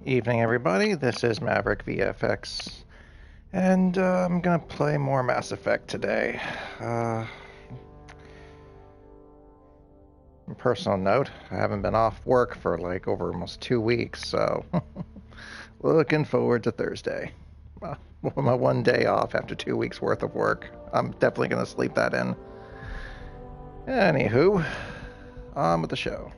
Evening, everybody. This is Maverick VFX, and I'm gonna play more Mass Effect today. On a personal note, I haven't been off work for like over almost 2 weeks, so looking forward to Thursday. My one day off after 2 weeks worth of work. I'm definitely gonna sleep that in. Anywho, on with the show.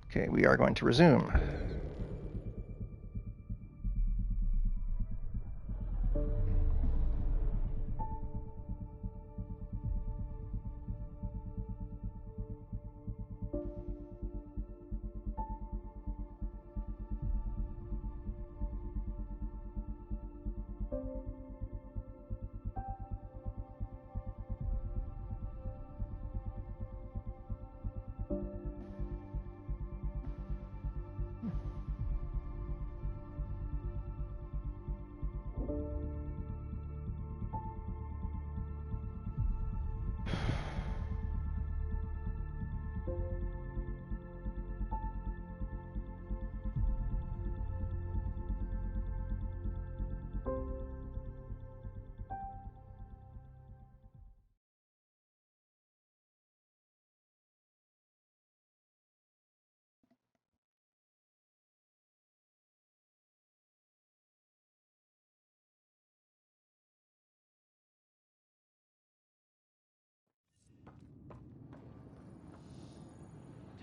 Okay, we are going to resume.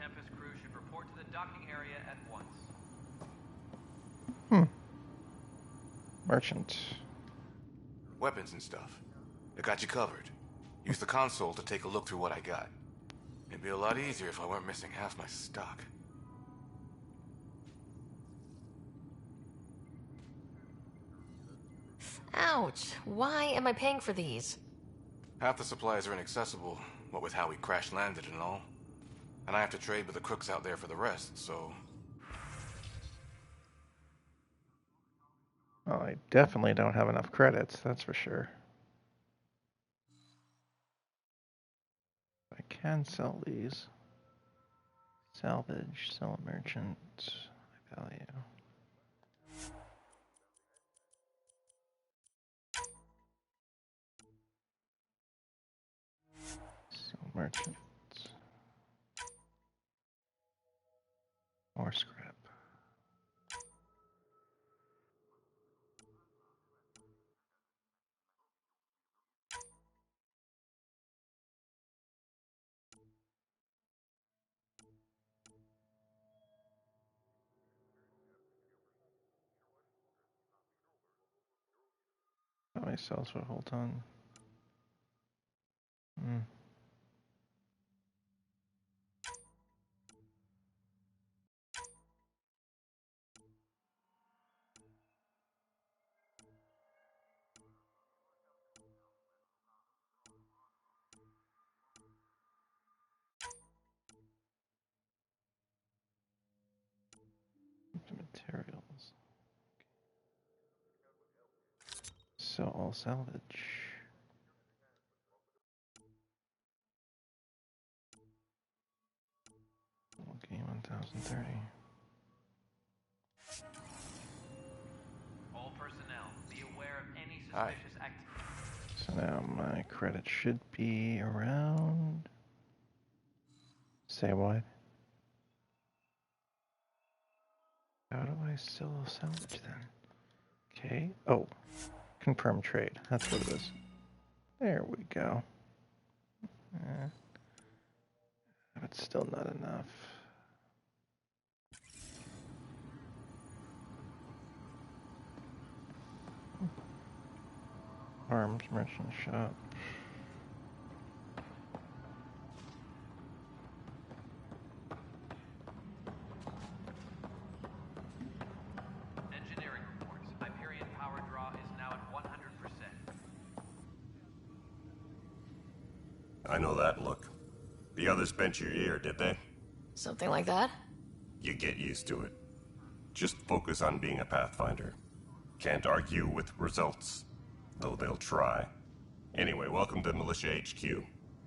Tempest crew should report to the docking area at once. Merchant. Weapons and stuff. I got you covered. Use the console to take a look through what I got. It'd be a lot easier if I weren't missing half my stock. Ouch. Why am I paying for these? Half the supplies are inaccessible, what with how we crash-landed and all. And I have to trade with the crooks out there for the rest, so... Well, I definitely don't have enough credits, that's for sure. I can sell these. Salvage, sell a merchant, value. Sell merchant. More scrap. How many cells for a whole ton? Materials. So all salvage. Okay, 1030. All personnel, be aware of any Hi. suspicious activity. So now my credit should be around. Say what? How do I sell salvage then? Okay. Oh, confirm trade. That's what it is. There we go. But still not enough. Arms merchant shop. Engineering reports. Hyperion power draw is now at 100%. I know that look. The others bent your ear, did they? Something like that? You get used to it. Just focus on being a Pathfinder. Can't argue with results, though they'll try. Anyway, welcome to Militia HQ.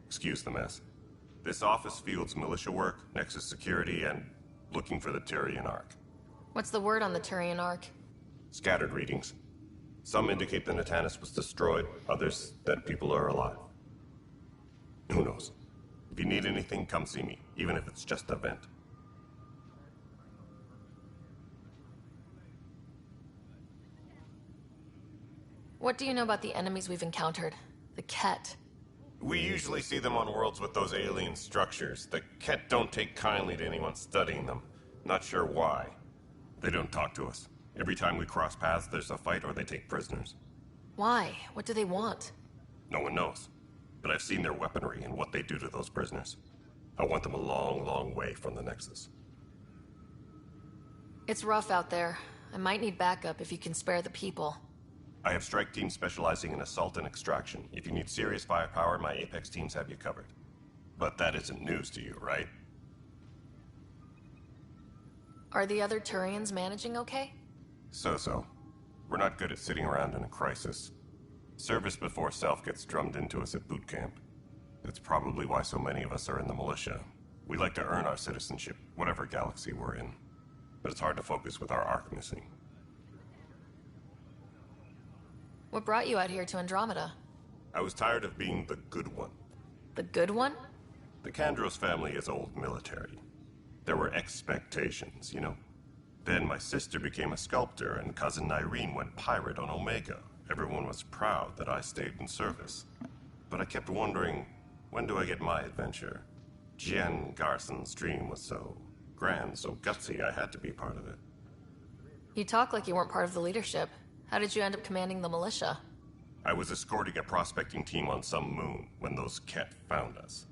Excuse the mess. This office fields militia work, Nexus security, and looking for the Tyrian Ark. What's the word on the Turian Ark? Scattered readings. Some indicate the Natanus was destroyed, others that people are alive. Who knows? If you need anything, come see me, even if it's just a vent. What do you know about the enemies we've encountered? The Ket. We usually see them on worlds with those alien structures. The Ket don't take kindly to anyone studying them. Not sure why. They don't talk to us. Every time we cross paths, there's a fight or they take prisoners. Why? What do they want? No one knows. But I've seen their weaponry and what they do to those prisoners. I want them a long, long way from the Nexus. It's rough out there. I might need backup if you can spare the people. I have strike teams specializing in assault and extraction. If you need serious firepower, my Apex teams have you covered. But that isn't news to you, right? Are the other Turians managing okay? So-so. We're not good at sitting around in a crisis. Service before self gets drummed into us at boot camp. That's probably why so many of us are in the militia. We like to earn our citizenship, whatever galaxy we're in. But it's hard to focus with our arc missing. What brought you out here to Andromeda? I was tired of being the good one. The good one? The Kandros family is old military. There were expectations, you know. Then my sister became a sculptor and cousin Irene went pirate on Omega. Everyone was proud that I stayed in service. But I kept wondering, when do I get my adventure? Jen Garson's dream was so grand, so gutsy, I had to be part of it. You talk like you weren't part of the leadership. How did you end up commanding the militia? I was escorting a prospecting team on some moon when those Ket found us.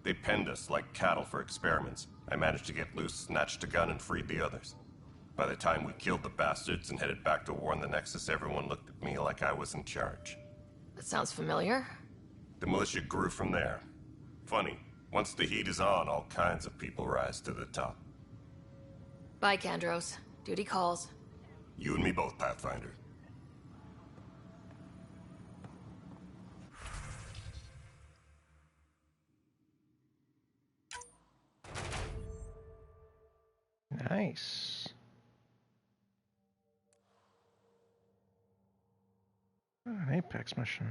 They penned us like cattle for experiments. I managed to get loose, snatched a gun, and freed the others. By the time we killed the bastards and headed back to warn the Nexus, everyone looked at me like I was in charge. That sounds familiar. The militia grew from there. Funny, once the heat is on, all kinds of people rise to the top. Bye, Kandros. Duty calls. You and me both, Pathfinder. Nice. An Apex mission.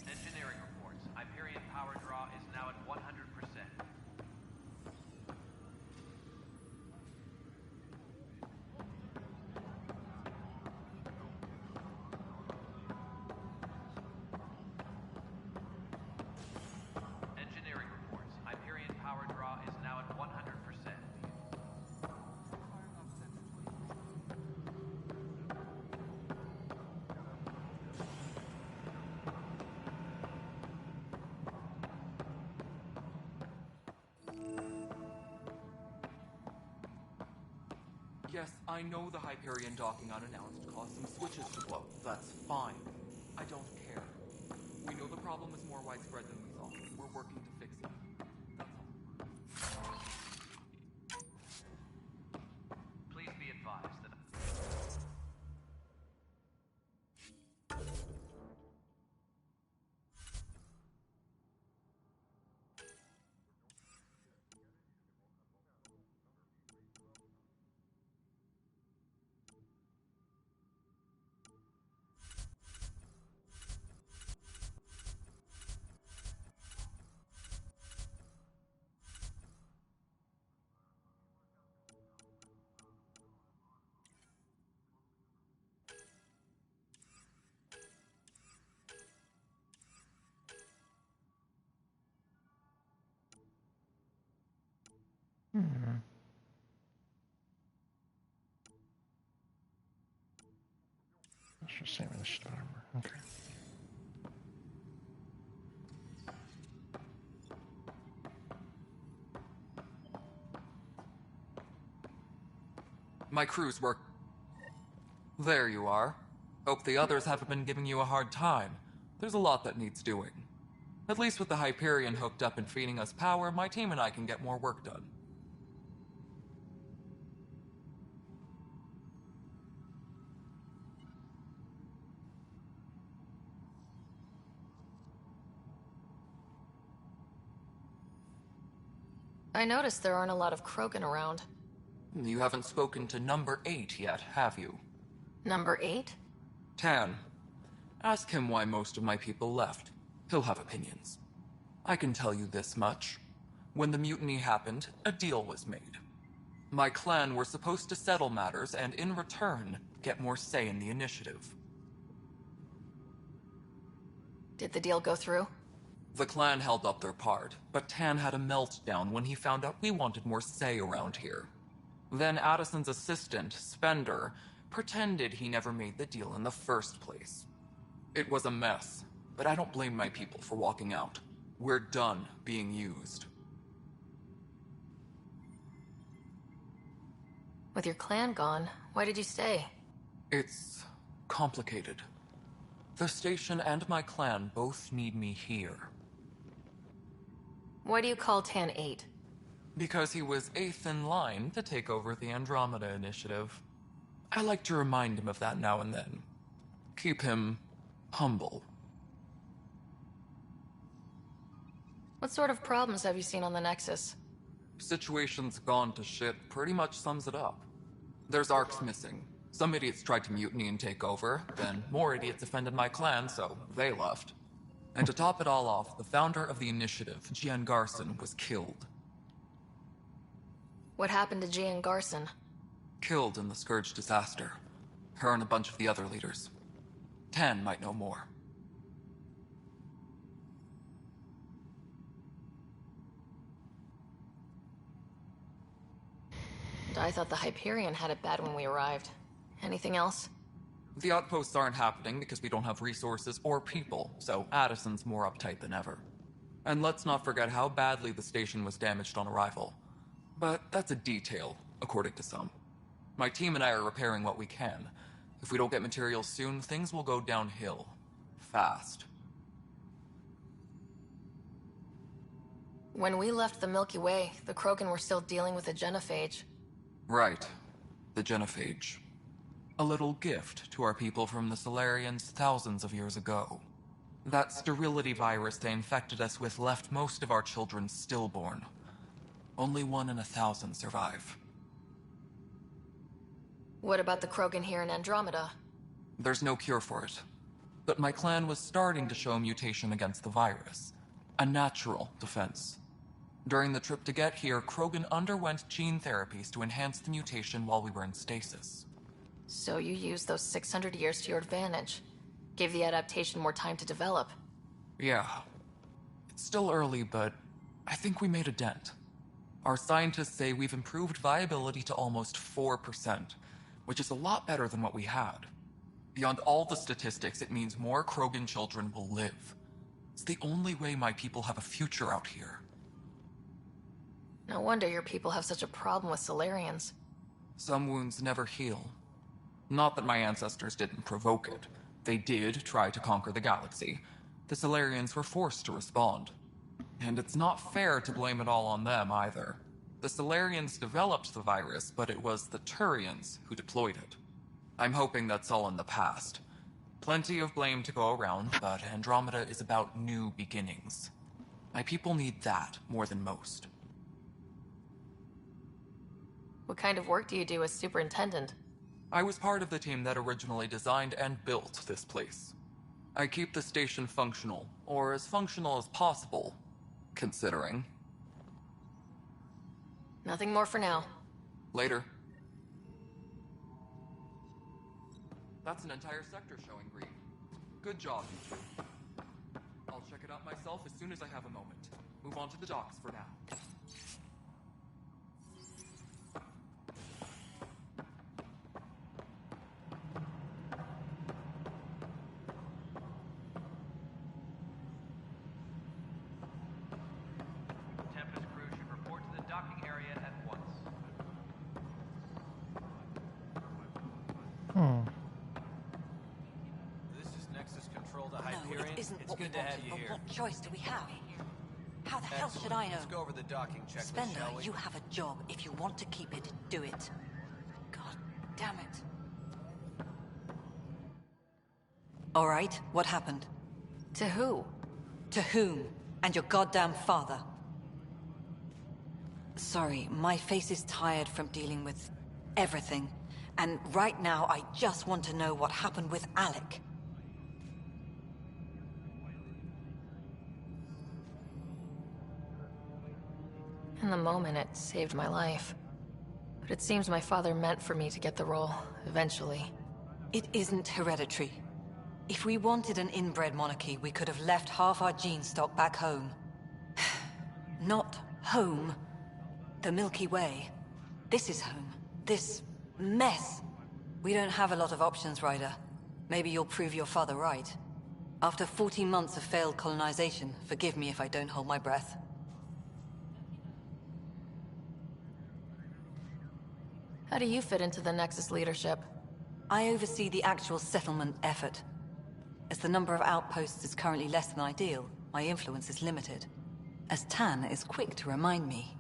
Engineering reports. Hyperion power draw is now at 100%. Engineering reports. Hyperion power draw is now at 100%. Yes, I know the Hyperion docking unannounced caused some switches to blow. That's fine. I don't care. We know the problem is more widespread than we thought. We're working to fix it. That's all. Please be advised that Hmm. That's the same initiative armor. Okay. My crew's work. There you are. Hope the others haven't been giving you a hard time. There's a lot that needs doing. At least with the Hyperion hooked up and feeding us power, my team and I can get more work done. I noticed there aren't a lot of Krogan around. You haven't spoken to number 8 yet, have you? Number 8? Tan. Ask him why most of my people left. He'll have opinions. I can tell you this much. When the mutiny happened, a deal was made. My clan were supposed to settle matters and, in return, get more say in the initiative. Did the deal go through? The clan held up their part, but Tan had a meltdown when he found out we wanted more say around here. Then Addison's assistant, Spender, pretended he never made the deal in the first place. It was a mess, but I don't blame my people for walking out. We're done being used. With your clan gone, why did you stay? It's complicated. The station and my clan both need me here. Why do you call Tan 8? Because he was 8th in line to take over the Andromeda initiative. I like to remind him of that now and then. Keep him humble. What sort of problems have you seen on the Nexus? Situation's gone to shit pretty much sums it up. There's arcs missing. Some idiots tried to mutiny and take over, then more idiots offended my clan, so they left. And to top it all off, the founder of the initiative, Gian Garson, was killed. What happened to Gian Garson? Killed in the Scourge disaster. Her and a bunch of the other leaders. Tan might know more. I thought the Hyperion had it bad when we arrived. Anything else? The outposts aren't happening because we don't have resources or people, so Addison's more uptight than ever. And let's not forget how badly the station was damaged on arrival. But that's a detail, according to some. My team and I are repairing what we can. If we don't get materials soon, things will go downhill. Fast. When we left the Milky Way, the Krogan were still dealing with the genophage. Right. The genophage. A little gift to our people from the Solarians thousands of years ago. That sterility virus they infected us with left most of our children stillborn. Only 1 in 1,000 survive. What about the Krogan here in Andromeda? There's no cure for it. But my clan was starting to show mutation against the virus. A natural defense. During the trip to get here, Krogan underwent gene therapies to enhance the mutation while we were in stasis. So you used those 600 years to your advantage. Gave the adaptation more time to develop. Yeah. It's still early, but I think we made a dent. Our scientists say we've improved viability to almost 4%, which is a lot better than what we had. Beyond all the statistics, it means more Krogan children will live. It's the only way my people have a future out here. No wonder your people have such a problem with Solarians. Some wounds never heal. Not that my ancestors didn't provoke it. They did try to conquer the galaxy. The Solarians were forced to respond. And it's not fair to blame it all on them, either. The Solarians developed the virus, but it was the Turians who deployed it. I'm hoping that's all in the past. Plenty of blame to go around, but Andromeda is about new beginnings. My people need that more than most. What kind of work do you do as superintendent? I was part of the team that originally designed and built this place. I keep the station functional, or as functional as possible, considering. Nothing more for now. Later. That's an entire sector showing green. Good job, you two. I'll check it out myself as soon as I have a moment. Move on to the docks for now. Tempest crew should report to the docking area at once. good to have you but here. what choice do we have? How the hell should I know? Let's go over the docking checklist, Spender, shall we? you have a job. If you want to keep it, do it. God damn it. All right, what happened? To who? To whom? And your goddamn father. Sorry, my face is tired from dealing with everything. And right now, I just want to know what happened with Alec. In the moment, it saved my life. But it seems my father meant for me to get the role, eventually. It isn't hereditary. If we wanted an inbred monarchy, we could have left half our gene stock back home. Not home. The Milky Way. This is home. This mess. We don't have a lot of options, Ryder. Maybe you'll prove your father right. After 14 months of failed colonization, forgive me if I don't hold my breath. How do you fit into the Nexus leadership? I oversee the actual settlement effort. As the number of outposts is currently less than ideal, my influence is limited. As Tan is quick to remind me.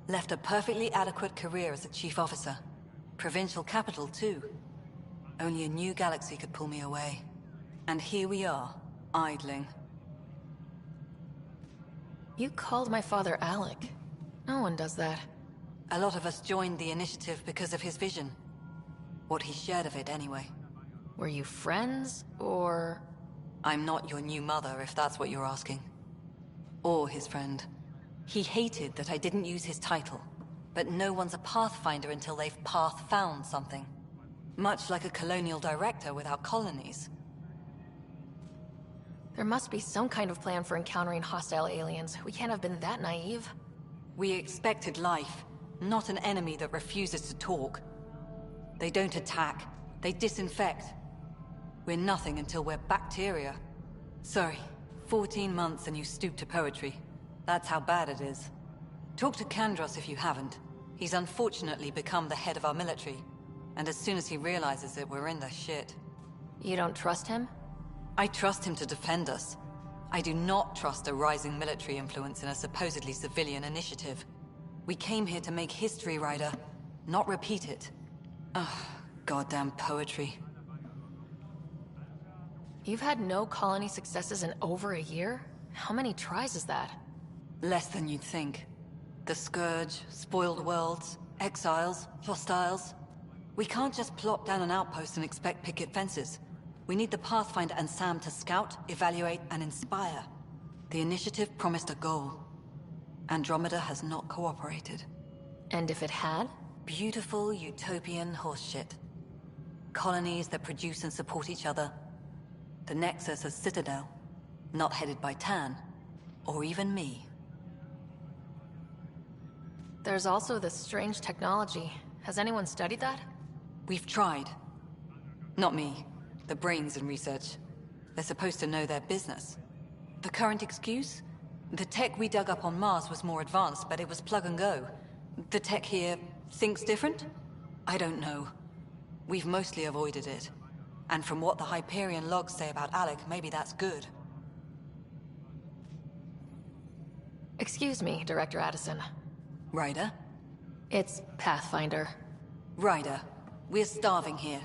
Left a perfectly adequate career as a chief officer. Provincial capital, too. Only a new galaxy could pull me away. And here we are, idling. You called my father Alec. No one does that. A lot of us joined the initiative because of his vision. What he shared of it, anyway. Were you friends, or...? I'm not your new mother, if that's what you're asking. Or his friend. He hated that I didn't use his title. But no one's a pathfinder until they've path-found something. Much like a colonial director without colonies. There must be some kind of plan for encountering hostile aliens. We can't have been that naive. We expected life, not an enemy that refuses to talk. They don't attack, they disinfect. We're nothing until we're bacteria. Sorry, 14 months and you stoop to poetry. That's how bad it is. Talk to Kandros if you haven't. He's unfortunately become the head of our military. And as soon as he realizes it, we're in the shit. You don't trust him? I trust him to defend us. I do not trust a rising military influence in a supposedly civilian initiative. We came here to make history, Ryder, not repeat it. Ugh, goddamn poetry. You've had no colony successes in over a year? How many tries is that? Less than you'd think. The Scourge, spoiled worlds, exiles, hostiles. We can't just plop down an outpost and expect picket fences. We need the Pathfinder and Sam to scout, evaluate, and inspire. The initiative promised a goal. Andromeda has not cooperated. And if it had? Beautiful utopian horseshit. Colonies that produce and support each other. The Nexus as Citadel. Not headed by Tan. Or even me. There's also this strange technology. Has anyone studied that? We've tried. Not me. The brains in research. They're supposed to know their business. The current excuse? The tech we dug up on Mars was more advanced, but it was plug and go. The tech here thinks different? I don't know. We've mostly avoided it. And from what the Hyperion logs say about Alec, maybe that's good. Excuse me, Director Addison. Ryder? It's Pathfinder. Ryder, we're starving here.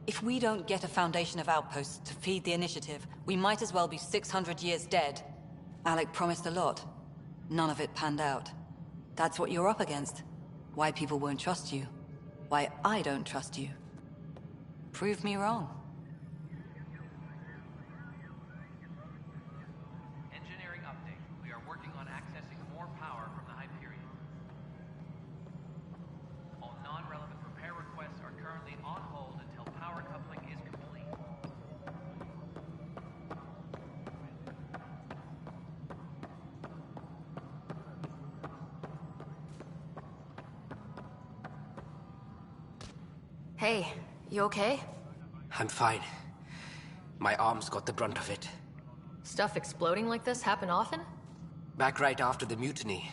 If we don't get a foundation of outposts to feed the initiative, we might as well be 600 years dead. Alec promised a lot. None of it panned out. That's what you're up against. Why people won't trust you. Why I don't trust you. Prove me wrong. Engineering update. We are working on accessing more power from the Hyperion. All non-relevant repair requests are currently on hold until power coupling is complete. Hey, you okay? I'm fine. My arms got the brunt of it. Stuff exploding like this happen often? Back right after the mutiny,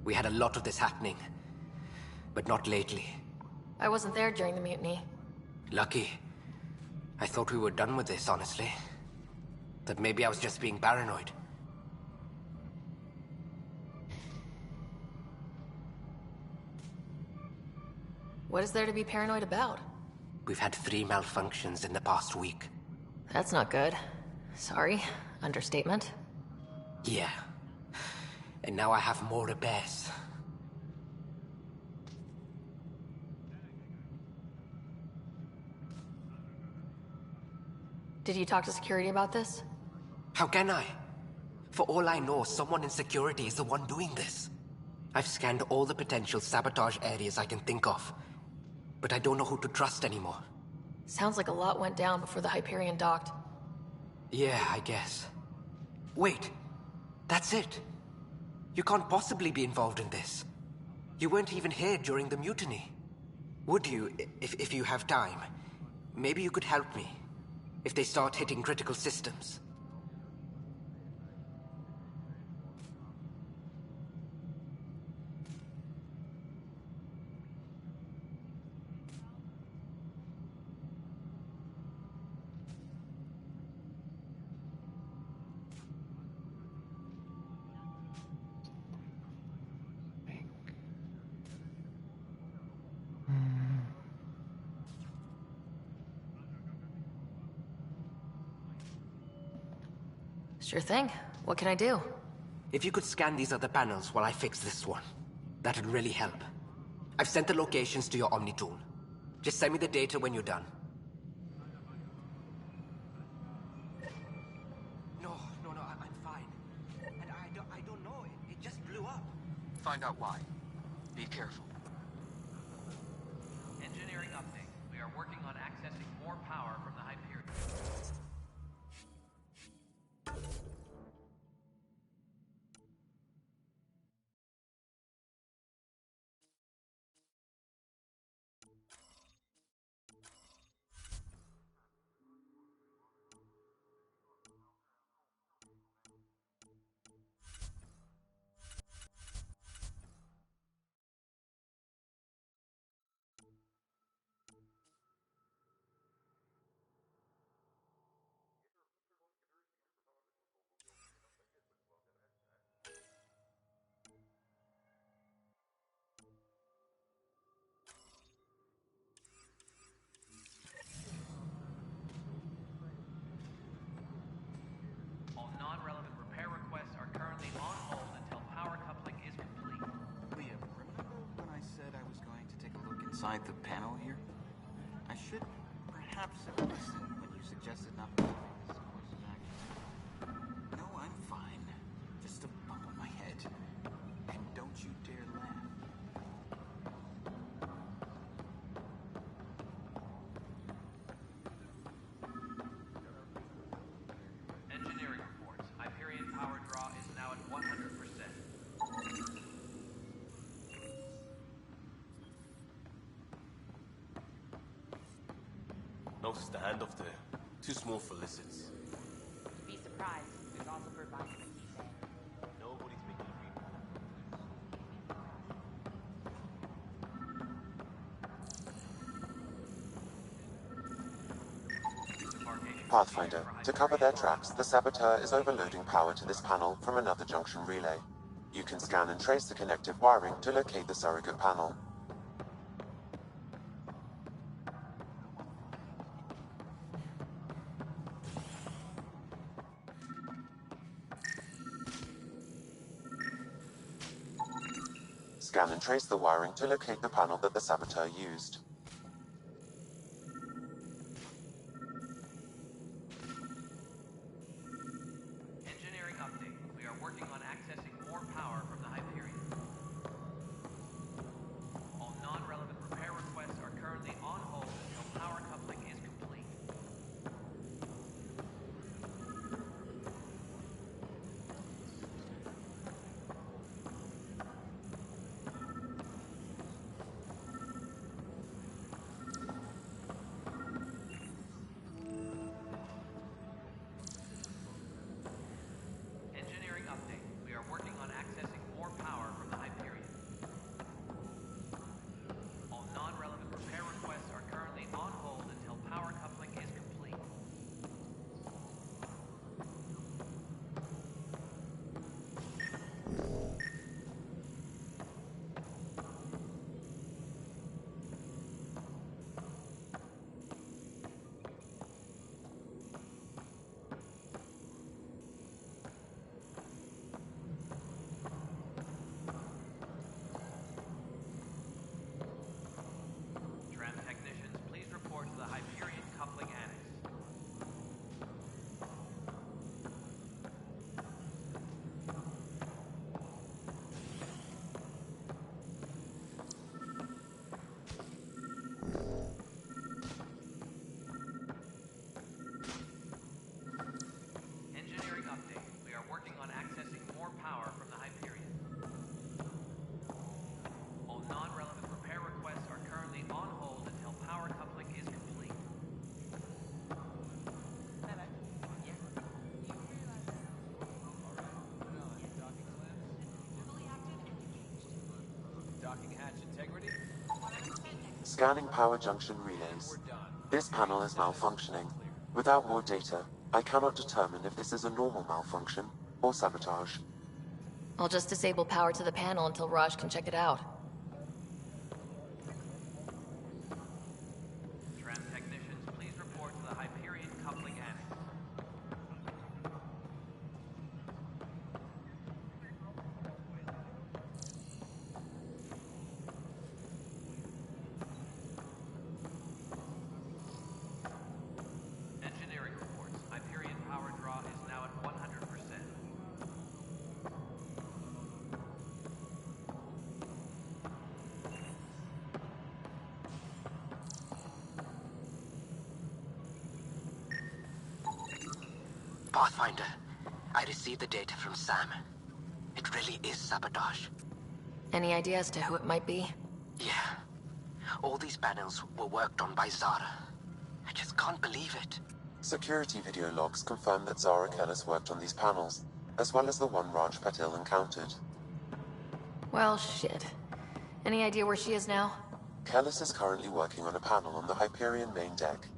we had a lot of this happening. But not lately. I wasn't there during the mutiny. Lucky. I thought we were done with this, honestly. That maybe I was just being paranoid. What is there to be paranoid about? We've had 3 malfunctions in the past week. That's not good. Sorry. Understatement. Yeah. And now I have more repairs. Did you talk to security about this? How can I? For all I know, someone in security is the one doing this. I've scanned all the potential sabotage areas I can think of, but I don't know who to trust anymore. Sounds like a lot went down before the Hyperion docked. Yeah, I guess. Wait, that's it. You can't possibly be involved in this. You weren't even here during the mutiny. Would you, if you have time? Maybe you could help me, if they start hitting critical systems. Sure thing. What can I do? If you could scan these other panels while I fix this one, that'd really help. I've sent the locations to your Omni tool. Just send me the data when you're done. No, I'm fine. And I don't know, it just blew up. Find out why. Be careful. Engineering update. We are working on accessing more power from the Hyperion. All non-relevant repair requests are currently on hold until power coupling is complete. Liam, remember when I said I was going to take a look inside the panel here? I should perhaps have listened when you suggested not pursuing this course of action. No, I'm fine. Just a bump on my head. And don't you dare laugh. Engineering reports. Hyperion power draw is now at 100%. Notice the handoff there. Too small for lizards. You'd be surprised. There's also bird boxes in East Bay. Nobody's making a read. Pathfinder, to cover their tracks, the Saboteur is overloading power to this panel from another junction relay. You can scan and trace the connective wiring to locate the surrogate panel. Scan and trace the wiring to locate the panel that the Saboteur used. Engineering update. We are working on accessing more power from the Hyperion. All non-relevant repair requests are currently on hold until power coupling is complete. docking hatch integrity? Scanning power junction relays. This panel is malfunctioning. Without more data, I cannot determine if this is a normal malfunction or sabotage. I'll just disable power to the panel until Raj can check it out. Tram technicians, please report to the Hyperion coupling annex. Engineering reports. Hyperion power draw is now at 100%. Pathfinder, I received the data from Sam. It really is sabotage. Any idea as to who it might be? Yeah. All these panels were worked on by Zara. I just can't believe it. Security video logs confirm that Zara Kellis worked on these panels, as well as the one Raj Patil encountered. Well, shit. Any idea where she is now? Kellis is currently working on a panel on the Hyperion main deck.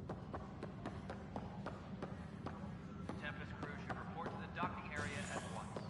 Tempest crew should report to the docking area at once.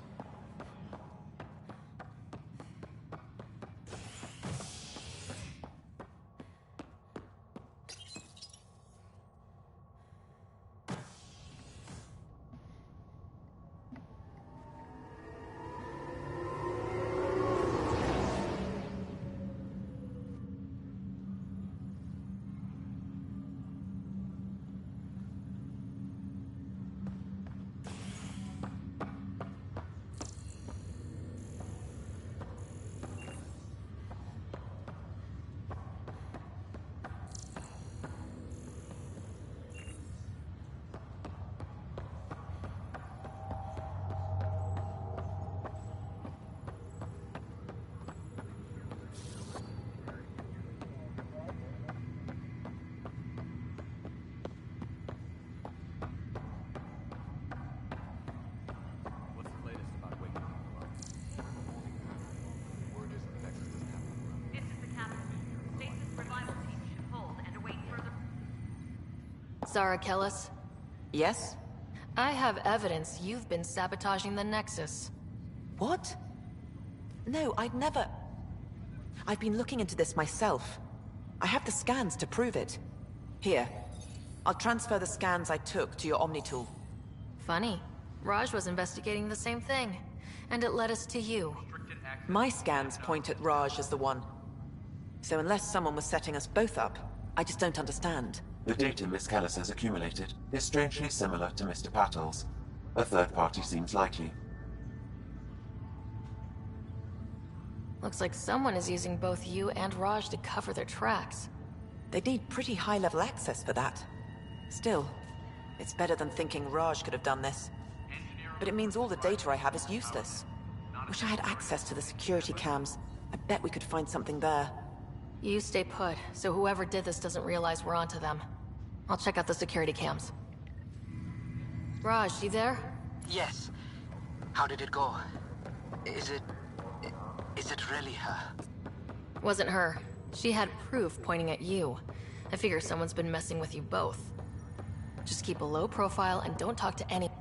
What's the latest about waking people up? Word is the Nexus doesn't have any. This is the captain. Stasis revival team should hold and await further. Zara Kellis? Yes? I have evidence you've been sabotaging the Nexus. What? No, I'd never... I've been looking into this myself. I have the scans to prove it. Here. I'll transfer the scans I took to your Omni tool. Funny. Raj was investigating the same thing, and it led us to you. My scans point at Raj as the one. So unless someone was setting us both up, I just don't understand. The data Miss Kellis has accumulated is strangely similar to Mr. Patil's. A third party seems likely. Looks like someone is using both you and Raj to cover their tracks. They need pretty high-level access for that. Still, it's better than thinking Raj could have done this. But it means all the data I have is useless. Wish I had access to the security cams. I bet we could find something there. You stay put, so whoever did this doesn't realize we're onto them. I'll check out the security cams. Raj, you there? Yes. How did it go? Is it really her? Wasn't her. She had proof pointing at you. I figure someone's been messing with you both. Just keep a low profile and don't talk to anyone.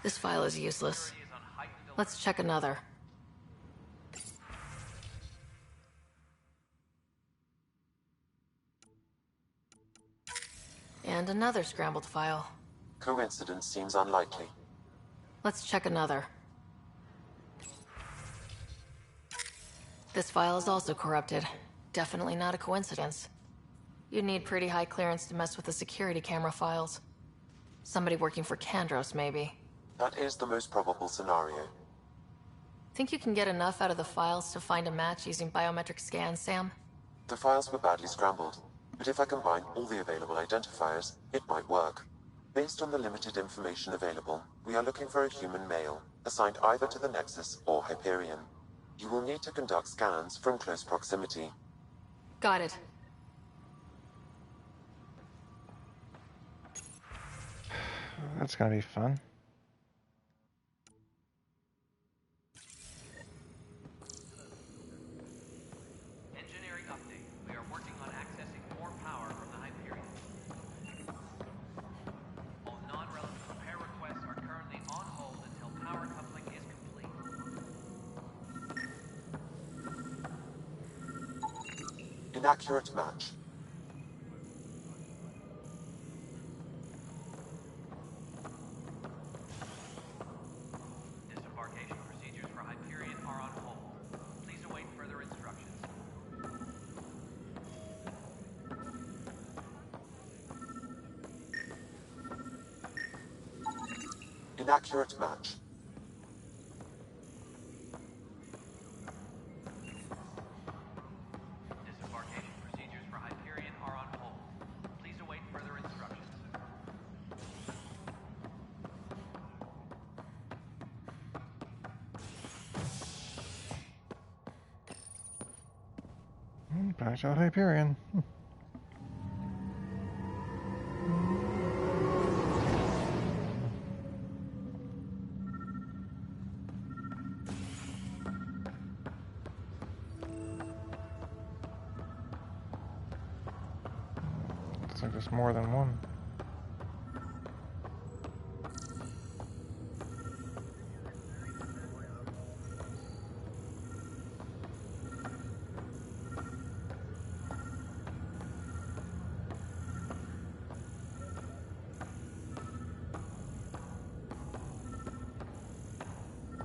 This file is useless. Let's check another. And another scrambled file. Coincidence seems unlikely. Let's check another. This file is also corrupted. Definitely not a coincidence. You'd need pretty high clearance to mess with the security camera files. Somebody working for Kandros, maybe. That is the most probable scenario. Think you can get enough out of the files to find a match using biometric scans, Sam? The files were badly scrambled, but if I combine all the available identifiers, it might work. Based on the limited information available, we are looking for a human male, assigned either to the Nexus or Hyperion. You will need to conduct scans from close proximity. Got it. That's gonna be fun. Engineering update. We are working on accessing more power from the Hyperion. All non-relevant repair requests are currently on hold until power coupling is complete. Inaccurate match. Disembarkation procedures for Hyperion are on hold. Please await further instructions. Inaccurate match. Disembarkation procedures for Hyperion are on hold. Please await further instructions. Back out Hyperion. Looks like there's more than one.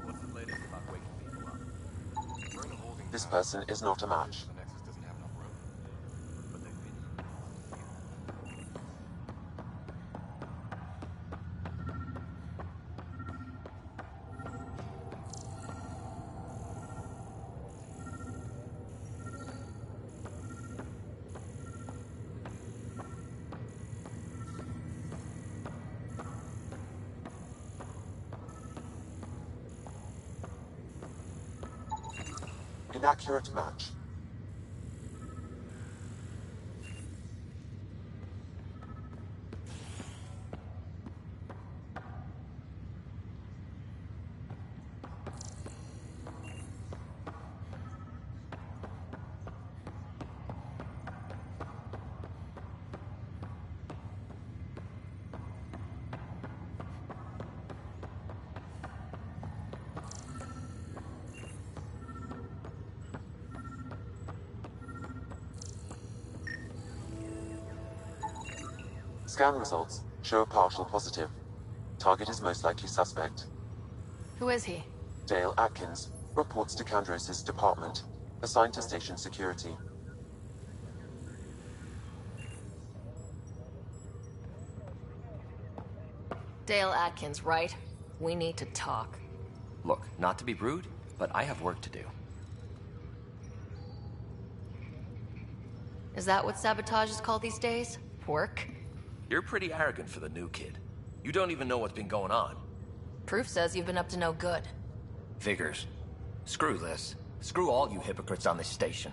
What's the latest about waking people up? We're in a holding This pattern. person is not a match. The Nexus doesn't have enough room. But they've been... Inaccurate match. Scan results show a partial positive. Target is most likely suspect. Who is he? Dale Atkins reports to Kandros' department, assigned to station security. Dale Atkins, right? We need to talk. Look, not to be rude, but I have work to do. Is that what sabotage is called these days? Work? You're pretty arrogant for the new kid. You don't even know what's been going on. Proof says you've been up to no good. Figures. Screw this. Screw all you hypocrites on this station.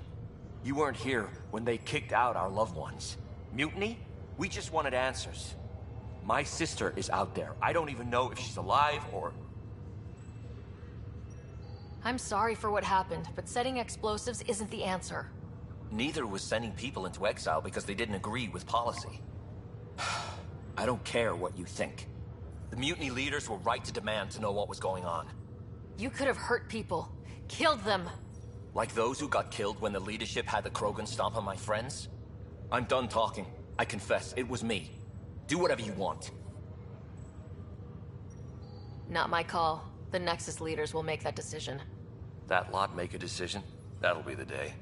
You weren't here when they kicked out our loved ones. Mutiny? We just wanted answers. My sister is out there. I don't even know if she's alive or... I'm sorry for what happened, but setting explosives isn't the answer. Neither was sending people into exile because they didn't agree with policy. I don't care what you think. The mutiny leaders were right to demand to know what was going on. You could have hurt people. Killed them. Like those who got killed when the leadership had the Krogan stomp on my friends? I'm done talking. I confess, it was me. Do whatever you want. Not my call. The Nexus leaders will make that decision. That lot make a decision? That'll be the day.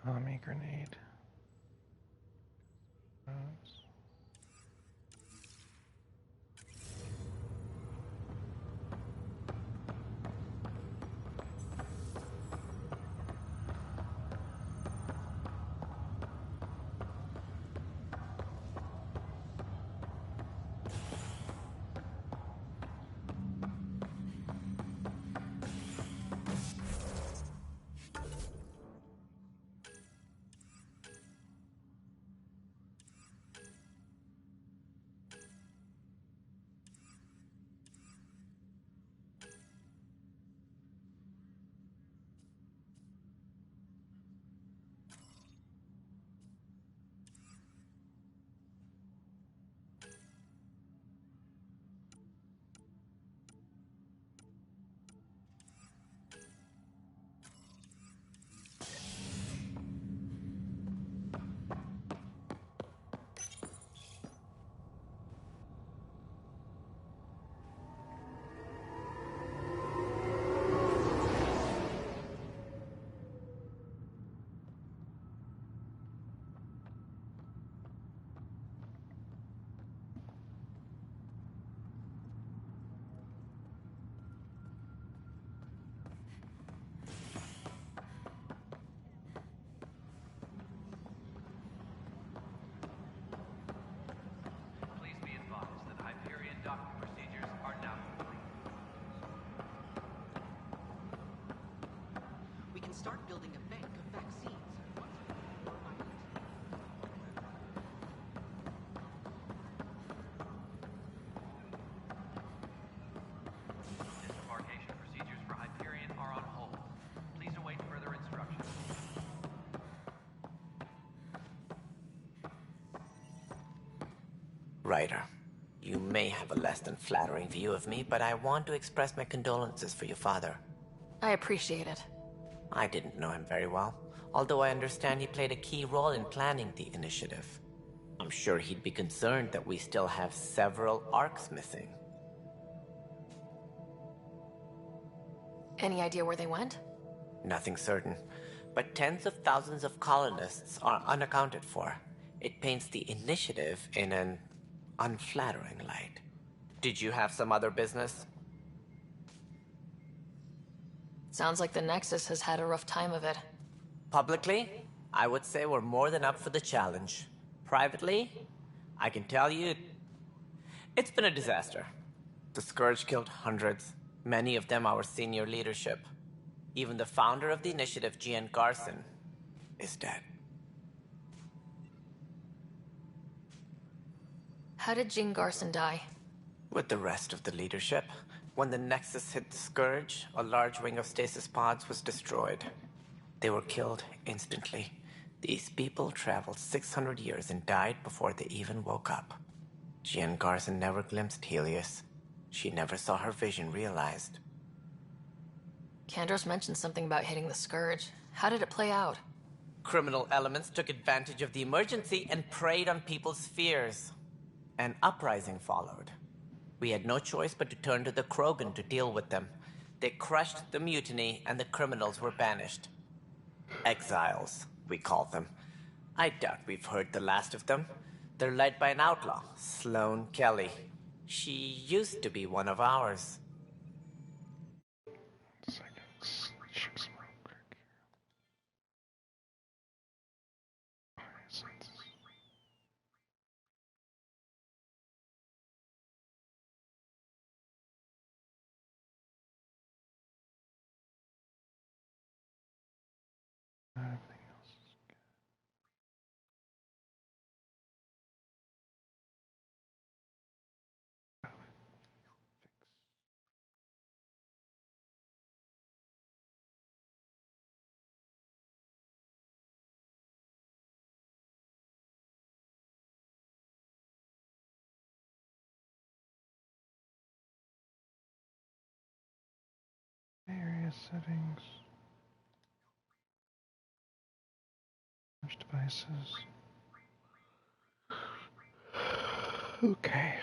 Tommy grenade. Oops. Please be advised that Hyperion docking procedures are now complete. We can start building a bank of vaccines once we have more items. Disembarkation procedures for Hyperion are on hold. Please await further instructions. Ryder, you may have a less than flattering view of me, but I want to express my condolences for your father. I appreciate it. I didn't know him very well, although I understand he played a key role in planning the initiative. I'm sure he'd be concerned that we still have several arcs missing. Any idea where they went? Nothing certain, but tens of thousands of colonists are unaccounted for. It paints the initiative in an unflattering light. Did you have some other business? Sounds like the Nexus has had a rough time of it. Publicly, I would say we're more than up for the challenge. Privately, I can tell you, it's been a disaster. The Scourge killed hundreds, many of them our senior leadership. Even the founder of the initiative, Gian Garson, is dead. How did Jean Garson die? With the rest of the leadership, when the Nexus hit the Scourge, a large wing of stasis pods was destroyed. They were killed instantly. These people traveled 600 years and died before they even woke up. Jean Garson never glimpsed Helios. She never saw her vision realized. Kandros mentioned something about hitting the Scourge. How did it play out? Criminal elements took advantage of the emergency and preyed on people's fears. An uprising followed. We had no choice but to turn to the Krogan to deal with them. They crushed the mutiny and the criminals were banished. Exiles, we call them. I doubt we've heard the last of them. They're led by an outlaw, Sloane Kelly. She used to be one of ours. Everything else is good. Device settings. Which devices? Okay.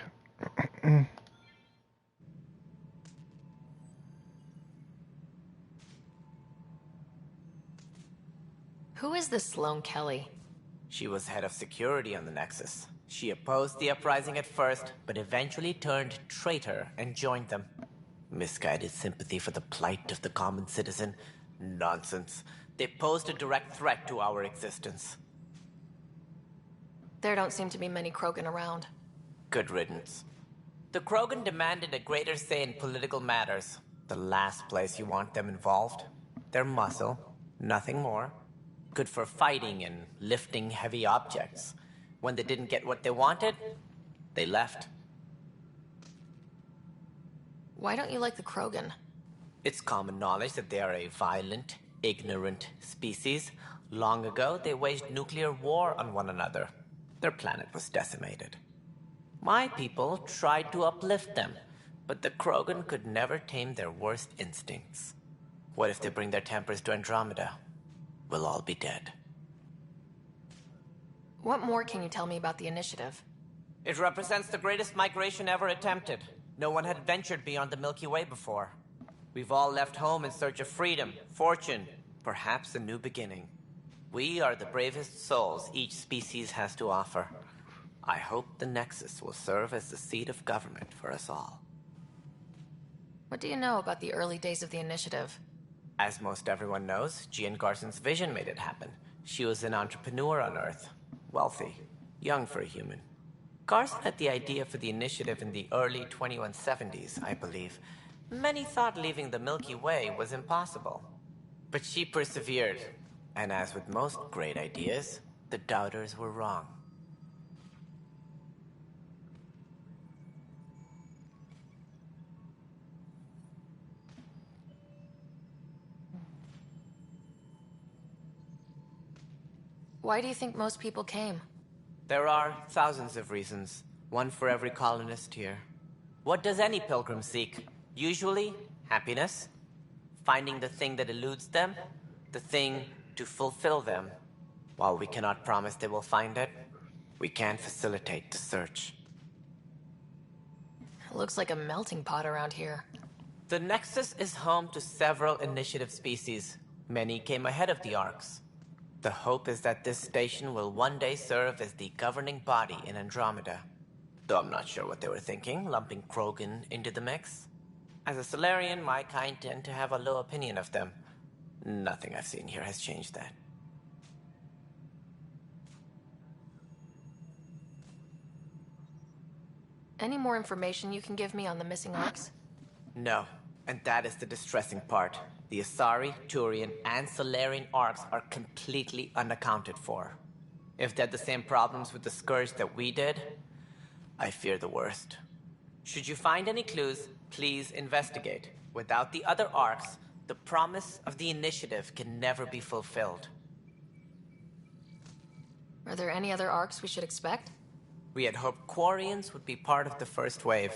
Who is this Sloane Kelly? She was head of security on the Nexus. She opposed the uprising at first, but eventually turned traitor and joined them. Misguided sympathy for the plight of the common citizen? Nonsense. They posed a direct threat to our existence. There don't seem to be many Krogan around. Good riddance. The Krogan demanded a greater say in political matters. The last place you want them involved. Their muscle, nothing more. Good for fighting and lifting heavy objects. When they didn't get what they wanted, they left. Why don't you like the Krogan? It's common knowledge that they are a violent, ignorant species. Long ago, they waged nuclear war on one another. Their planet was decimated. My people tried to uplift them, but the Krogan could never tame their worst instincts. What if they bring their tempers to Andromeda? We'll all be dead. What more can you tell me about the initiative? It represents the greatest migration ever attempted. No one had ventured beyond the Milky Way before. We've all left home in search of freedom, fortune, perhaps a new beginning. We are the bravest souls each species has to offer. I hope the Nexus will serve as the seat of government for us all. What do you know about the early days of the initiative? As most everyone knows, Jean Garson's vision made it happen. She was an entrepreneur on Earth. Wealthy. Young for a human. Garson had the idea for the initiative in the early 2170s, I believe. Many thought leaving the Milky Way was impossible. But she persevered. And as with most great ideas, the doubters were wrong. Why do you think most people came? There are thousands of reasons, one for every colonist here. What does any pilgrim seek? Usually, happiness. Finding the thing that eludes them, the thing to fulfill them. While we cannot promise they will find it, we can facilitate the search. It looks like a melting pot around here. The Nexus is home to several initiative species. Many came ahead of the Arks. The hope is that this station will one day serve as the governing body in Andromeda. Though I'm not sure what they were thinking, lumping Krogan into the mix. As a Solarian, my kind tend to have a low opinion of them. Nothing I've seen here has changed that. Any more information you can give me on the missing Arks? No, and that is the distressing part. The Asari, Turian, and Solarian Arks are completely unaccounted for. If they had the same problems with the Scourge that we did, I fear the worst. Should you find any clues, please investigate. Without the other Arks, the promise of the initiative can never be fulfilled. Are there any other Arks we should expect? We had hoped Quarians would be part of the first wave.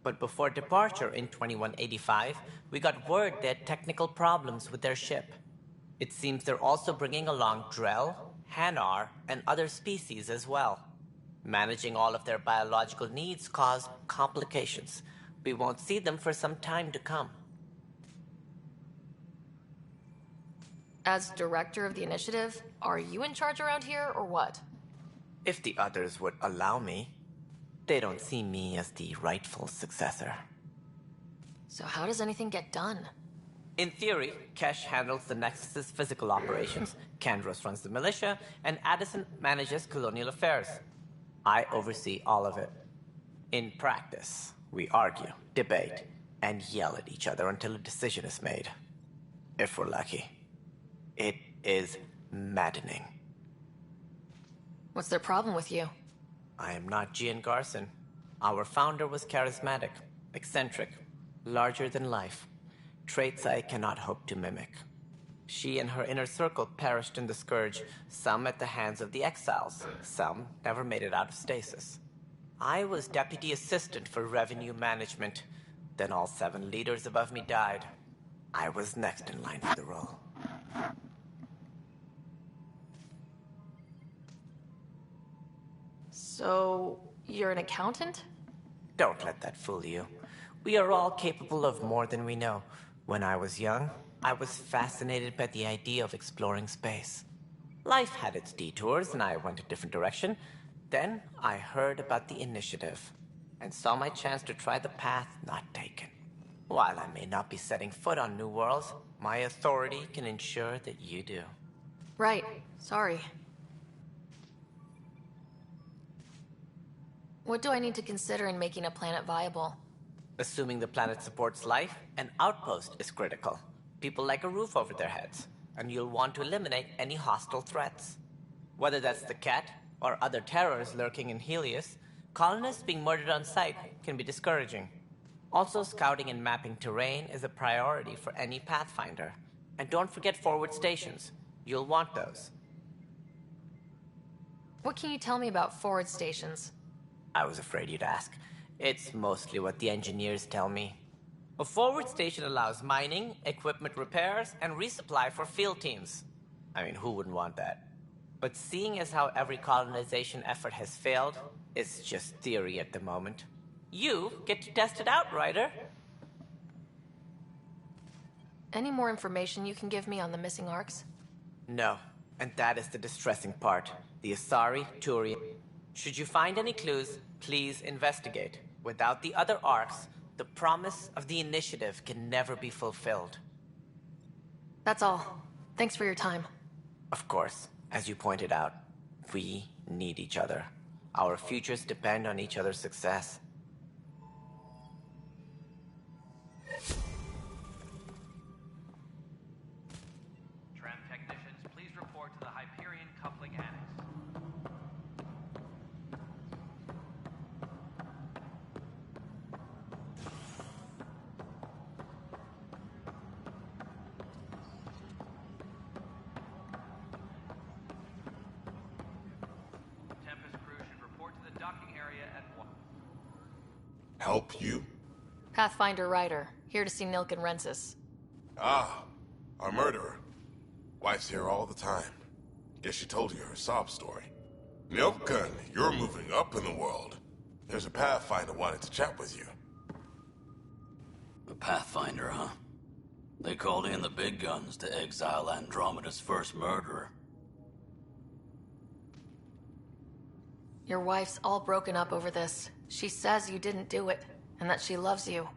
But before departure in 2185, we got word they had technical problems with their ship. It seems they're also bringing along Drell, Hanar, and other species as well. Managing all of their biological needs caused complications. We won't see them for some time to come. As director of the initiative, are you in charge around here, or what? If the others would allow me. They don't see me as the rightful successor. So how does anything get done? In theory, Kesh handles the Nexus's physical operations, Kandros runs the militia, and Addison manages colonial affairs. I oversee all of it. In practice, we argue, debate, and yell at each other until a decision is made. If we're lucky. It is maddening. What's their problem with you? I am not Jean Garson. Our founder was charismatic, eccentric, larger than life. Traits I cannot hope to mimic. She and her inner circle perished in the Scourge, some at the hands of the Exiles, some never made it out of stasis. I was deputy assistant for revenue management. Then all 7 leaders above me died. I was next in line for the role. So, you're an accountant? Don't let that fool you. We are all capable of more than we know. When I was young, I was fascinated by the idea of exploring space. Life had its detours, and I went a different direction. Then I heard about the initiative, and saw my chance to try the path not taken. While I may not be setting foot on new worlds, my authority can ensure that you do. Right. Sorry. What do I need to consider in making a planet viable? Assuming the planet supports life, an outpost is critical. People like a roof over their heads, and you'll want to eliminate any hostile threats. Whether that's the cat, or other terrors lurking in Helios, colonists being murdered on sight can be discouraging. Also, scouting and mapping terrain is a priority for any Pathfinder. And don't forget forward stations. You'll want those. What can you tell me about forward stations? I was afraid you'd ask. It's mostly what the engineers tell me. A forward station allows mining, equipment repairs, and resupply for field teams. I mean, who wouldn't want that? But seeing as how every colonization effort has failed, it's just theory at the moment. You get to test it out, Ryder. Any more information you can give me on the missing arcs? No, and that is the distressing part. The Asari, Turian. Should you find any clues, please investigate. Without the other arcs, the promise of the initiative can never be fulfilled. That's all. Thanks for your time. Of course, as you pointed out, we need each other. Our futures depend on each other's success. Tram technicians, please report to the Hyperion Coupling Annex. Tempest crew should report to the docking area at 1. Help you? Pathfinder Ryder, here to see Nilk and Rensis. Ah, our murderer. Wife's here all the time. Guess she told you her sob story. Nilfgaard, you're moving up in the world. There's a Pathfinder wanted to chat with you. A Pathfinder, huh? They called in the big guns to exile Andromeda's first murderer. Your wife's all broken up over this. She says you didn't do it, and that she loves you.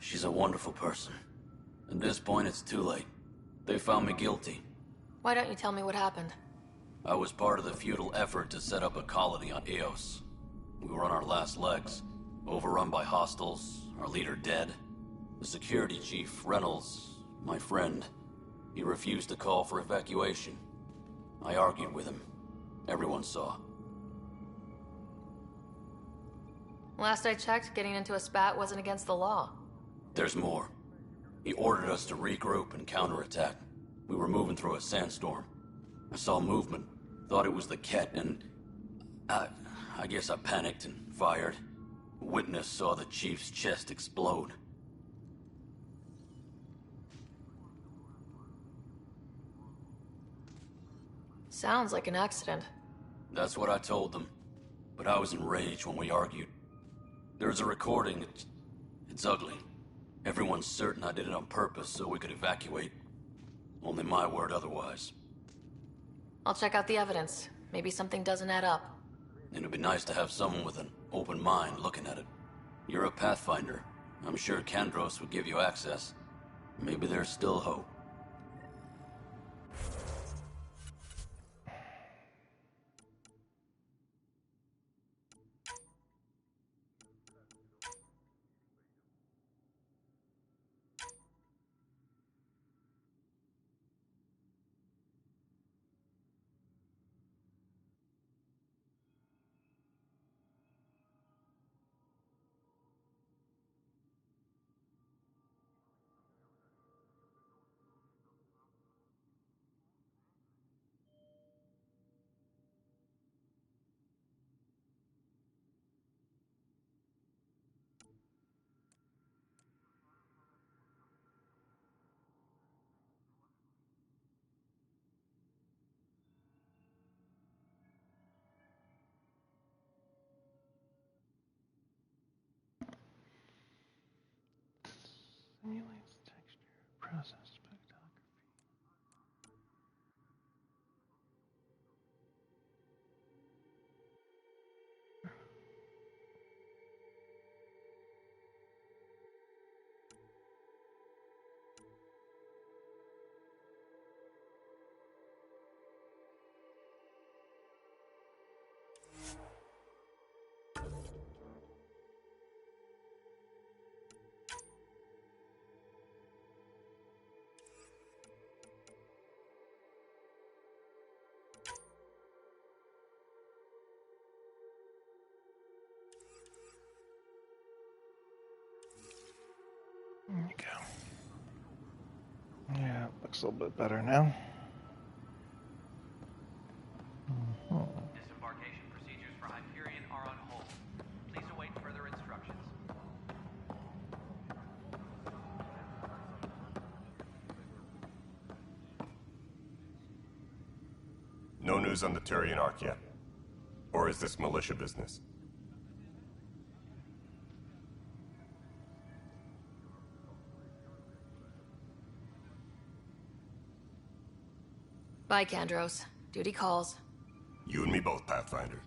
She's a wonderful person. At this point, it's too late. They found me guilty. Why don't you tell me what happened? I was part of the futile effort to set up a colony on Eos. We were on our last legs, overrun by hostiles, our leader dead. The security chief, Reynolds, my friend, he refused to call for evacuation. I argued with him. Everyone saw. Last I checked, getting into a spat wasn't against the law. There's more. He ordered us to regroup and counterattack. We were moving through a sandstorm. I saw movement, thought it was the Ket, and I guess I panicked and fired. A witness saw the chief's chest explode. Sounds like an accident. That's what I told them. But I was enraged when we argued. There's a recording. It's ugly. Everyone's certain I did it on purpose so we could evacuate. Only my word otherwise. I'll check out the evidence. Maybe something doesn't add up. It'd be nice to have someone with an open mind looking at it. You're a Pathfinder. I'm sure Kandros would give you access. Maybe there's still hope. Simulates texture, process spectrography. There you go. Yeah, it looks a little bit better now. Disembarkation procedures for Hyperion are on hold. Please await further instructions. No news on the Turian Ark yet? Or is this militia business? Bye, Kandros. Duty calls. You and me both, Pathfinder.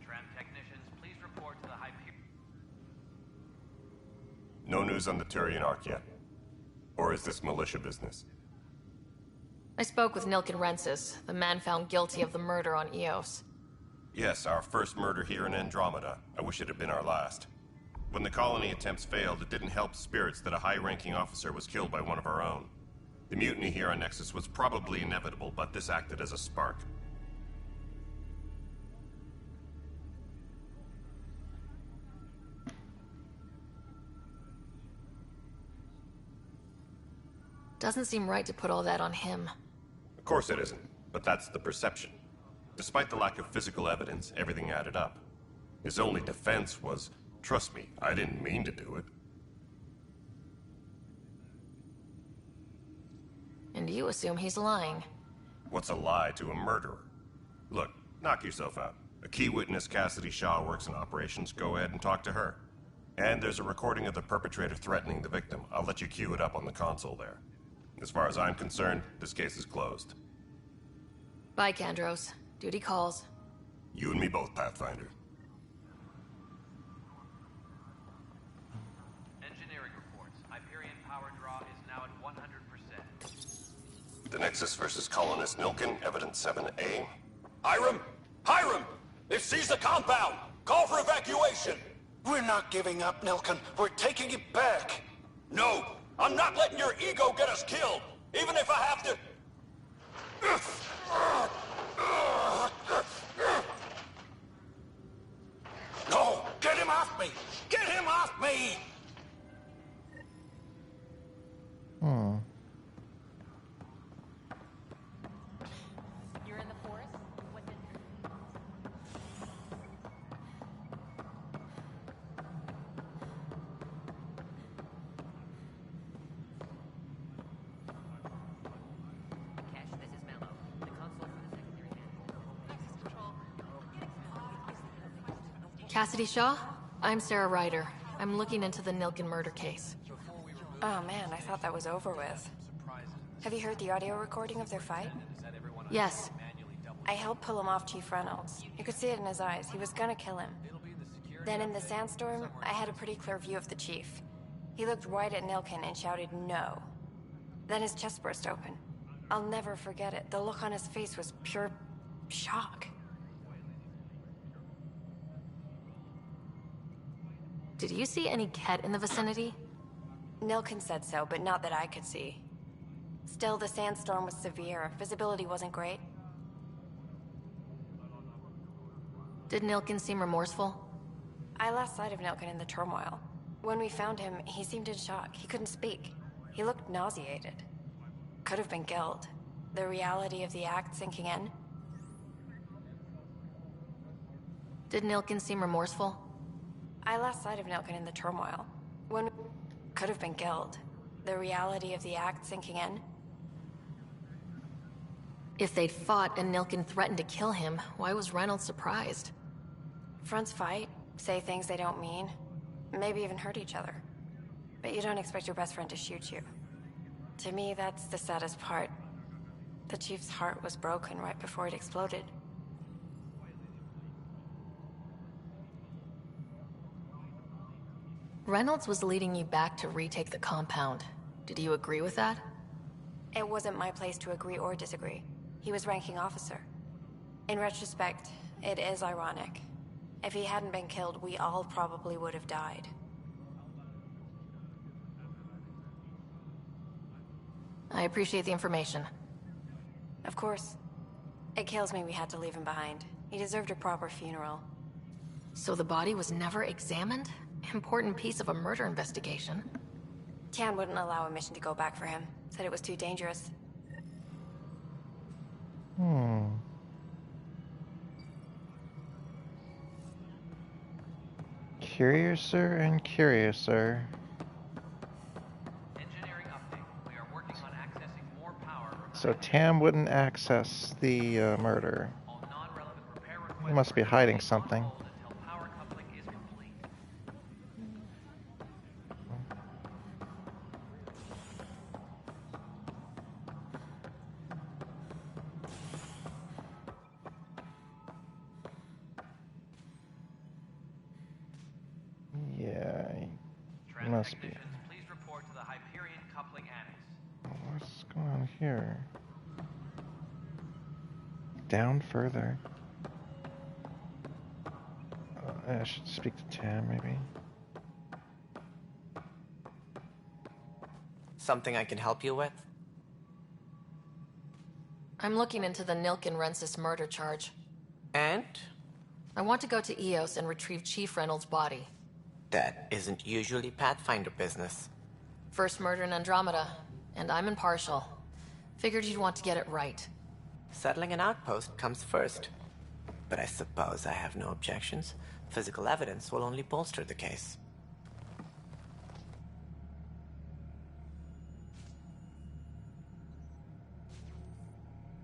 Tram technicians, please report to the Hyperion. No news on the Turian Ark yet? Or is this militia business? I spoke with Nilken Rensis, the man found guilty of the murder on Eos. Yes, our first murder here in Andromeda. I wish it had been our last. When the colony attempts failed, it didn't help spirits that a high-ranking officer was killed by one of our own. The mutiny here on Nexus was probably inevitable, but this acted as a spark. Doesn't seem right to put all that on him. Of course it isn't, but that's the perception. Despite the lack of physical evidence, everything added up. His only defense was, trust me, I didn't mean to do it. And you assume he's lying. What's a lie to a murderer? Look, knock yourself out. A key witness, Cassidy Shaw, works in operations. Go ahead and talk to her. And there's a recording of the perpetrator threatening the victim. I'll let you cue it up on the console there. As far as I'm concerned, this case is closed. Bye, Kandros. Duty calls. You and me both, Pathfinder. Engineering reports. Hyperion power draw is now at 100%. The Nexus versus colonist Nilken, evidence 7A. Hiram! Hiram! They've seized the compound! Call for evacuation! We're not giving up, Nilken. We're taking it back. No! I'm not letting your ego get us killed! Even if I have to... No! Get him off me! Get him off me! You're in the forest? What's in here? Cash, this is Mallow. The console for the secondary handle. Cassidy Shaw? I'm Sarah Ryder. I'm looking into the Nilken murder case. Oh man, I thought that was over with. Have you heard the audio recording of their fight? Yes. I helped pull him off Chief Reynolds. You could see it in his eyes. He was gonna kill him. Then in the sandstorm, I had a pretty clear view of the chief. He looked right at Nilken and shouted no. Then his chest burst open. I'll never forget it. The look on his face was pure shock. Did you see any Ket in the vicinity? Nilken said so, but not that I could see. Still, the sandstorm was severe. Visibility wasn't great. Did Nilken seem remorseful? I lost sight of Nilken in the turmoil. When we found him, he seemed in shock. He couldn't speak. He looked nauseated. Could have been guilt. The reality of the act sinking in. Did Nilken seem remorseful? I lost sight of Nilkin in the turmoil. When we could have been killed. The reality of the act sinking in. If they'd fought and Nilkin threatened to kill him, why was Reynolds surprised? Fronts fight, say things they don't mean, maybe even hurt each other. But you don't expect your best friend to shoot you. To me, that's the saddest part. The Chief's heart was broken right before it exploded. Reynolds was leading you back to retake the compound. Did you agree with that? It wasn't my place to agree or disagree. He was ranking officer. In retrospect, it is ironic. If he hadn't been killed, we all probably would have died. I appreciate the information. Of course. It kills me we had to leave him behind. He deserved a proper funeral. So the body was never examined? Important piece of a murder investigation. Tian wouldn't allow a mission to go back for him. Said it was too dangerous. Curiouser and curiouser. Engineering update. We are working on accessing more power. So Tam wouldn't access the murder. He must be hiding something. Yeah, he must be. Please report to the Hyperion coupling annex. What's going on here? Down further. I should speak to Tam, maybe. Something I can help you with? I'm looking into the Nilkin-Rensis murder charge. And? I want to go to EOS and retrieve Chief Reynolds' body. That isn't usually Pathfinder business. First murder in Andromeda, and I'm impartial. Figured you'd want to get it right. Settling an outpost comes first. But I suppose I have no objections. Physical evidence will only bolster the case.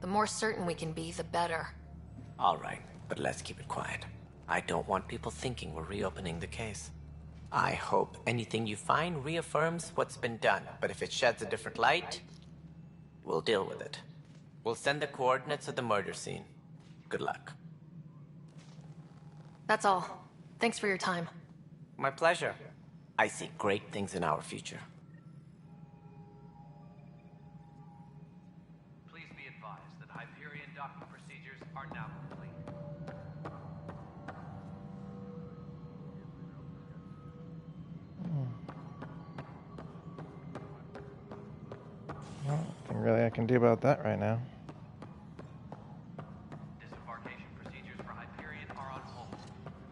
The more certain we can be, the better. All right, but let's keep it quiet. I don't want people thinking we're reopening the case. I hope anything you find reaffirms what's been done, but if it sheds a different light, we'll deal with it. We'll send the coordinates of the murder scene. Good luck. That's all. Thanks for your time. My pleasure. I see great things in our future. Please be advised that Hyperion docking procedures are now complete. Well, nothing really I can do about that right now. Disembarkation procedures for Hyperion are on hold.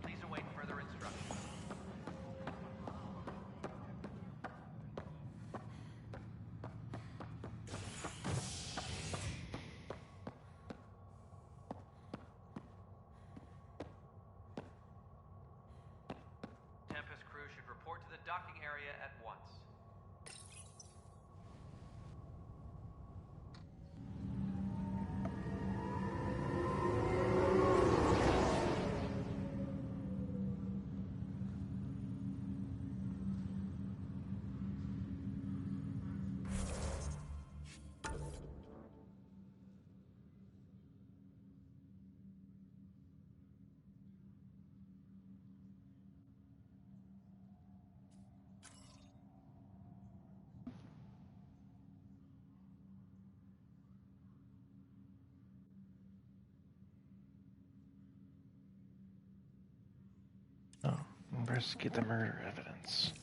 Please await further instructions. Tempest crew should report to the docking area at once. Investigate the murder evidence.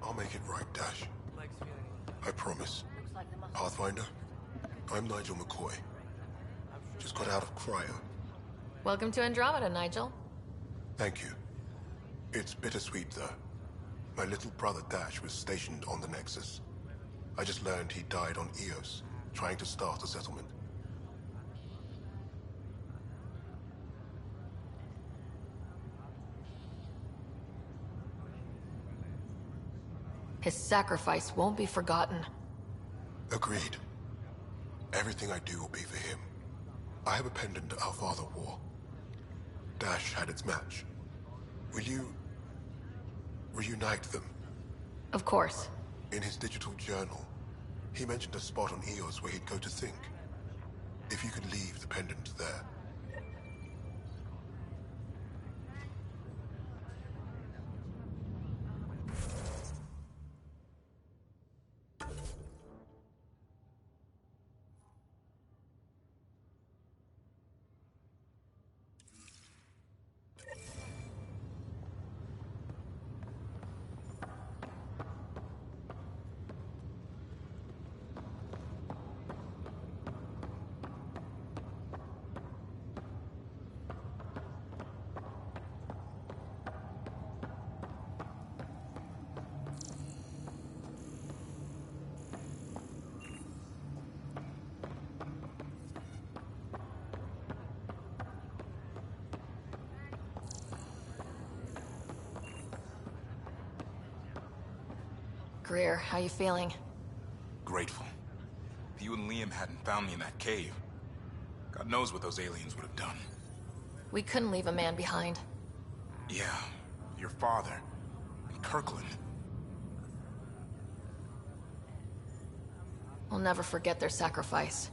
I'll make it right, Dash. I promise. Pathfinder, I'm Nigel McCoy. Just got out of cryo. Welcome to Andromeda, Nigel. Thank you. It's bittersweet, though. My little brother Dash was stationed on the Nexus. I just learned he died on Eos, trying to start a settlement. His sacrifice won't be forgotten. Agreed. Everything I do will be for him. I have a pendant our father wore. Dash had its match. Will you reunite them? Of course. In his digital journal, he mentioned a spot on Eos where he'd go to think. If you could leave the pendant there. Greer, how you feeling? Grateful. If you and Liam hadn't found me in that cave, God knows what those aliens would have done. We couldn't leave a man behind. Yeah, your father, and Kirkland. We'll never forget their sacrifice.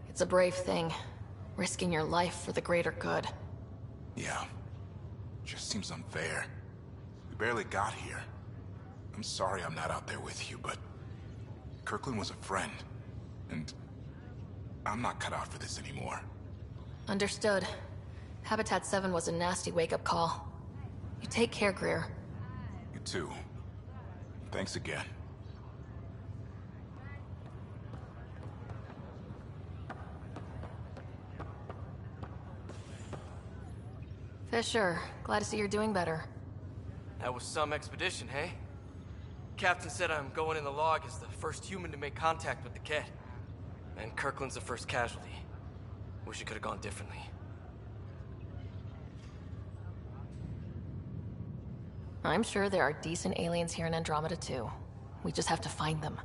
It's a brave thing, risking your life for the greater good. Yeah. Just seems unfair. We barely got here. I'm sorry I'm not out there with you, but Kirkland was a friend, and I'm not cut out for this anymore. Understood. Habitat 7 was a nasty wake-up call. You take care, Greer. You too. Thanks again. Fisher, glad to see you're doing better. That was some expedition, hey? Captain said I'm going in the log as the first human to make contact with the kid. And Kirkland's the first casualty. Wish it could have gone differently. I'm sure there are decent aliens here in Andromeda too. We just have to find them.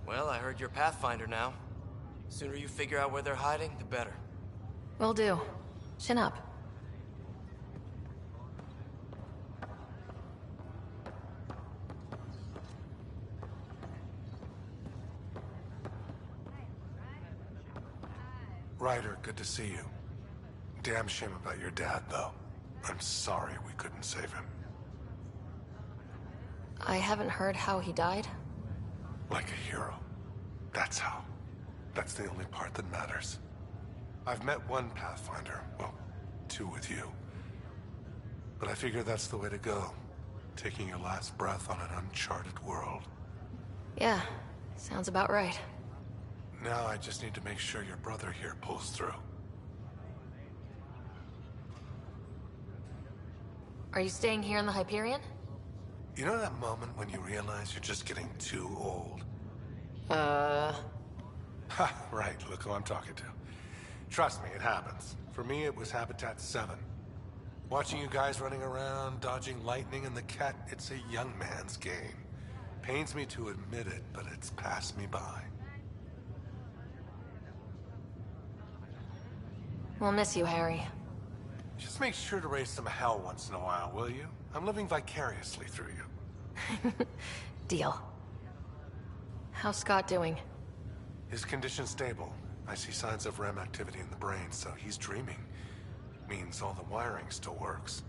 Well, I heard you're Pathfinder now. Sooner you figure out where they're hiding, the better. Will do. Chin up. Ryder, good to see you. Damn shame about your dad, though. I'm sorry we couldn't save him. I haven't heard how he died. Like a hero. That's how. That's the only part that matters. I've met one Pathfinder, well, two with you. But I figure that's the way to go. Taking your last breath on an uncharted world. Yeah, sounds about right. Now I just need to make sure your brother here pulls through. Are you staying here in the Hyperion? You know that moment when you realize you're just getting too old? Ha, right, look who I'm talking to. Trust me, it happens. For me, it was Habitat 7. Watching you guys running around, dodging lightning and the cat, it's a young man's game. Pains me to admit it, but it's passed me by. We'll miss you, Harry. Just make sure to raise some hell once in a while, will you? I'm living vicariously through you. Deal. How's Scott doing? His condition's stable. I see signs of REM activity in the brain, so he's dreaming. Means all the wiring still works.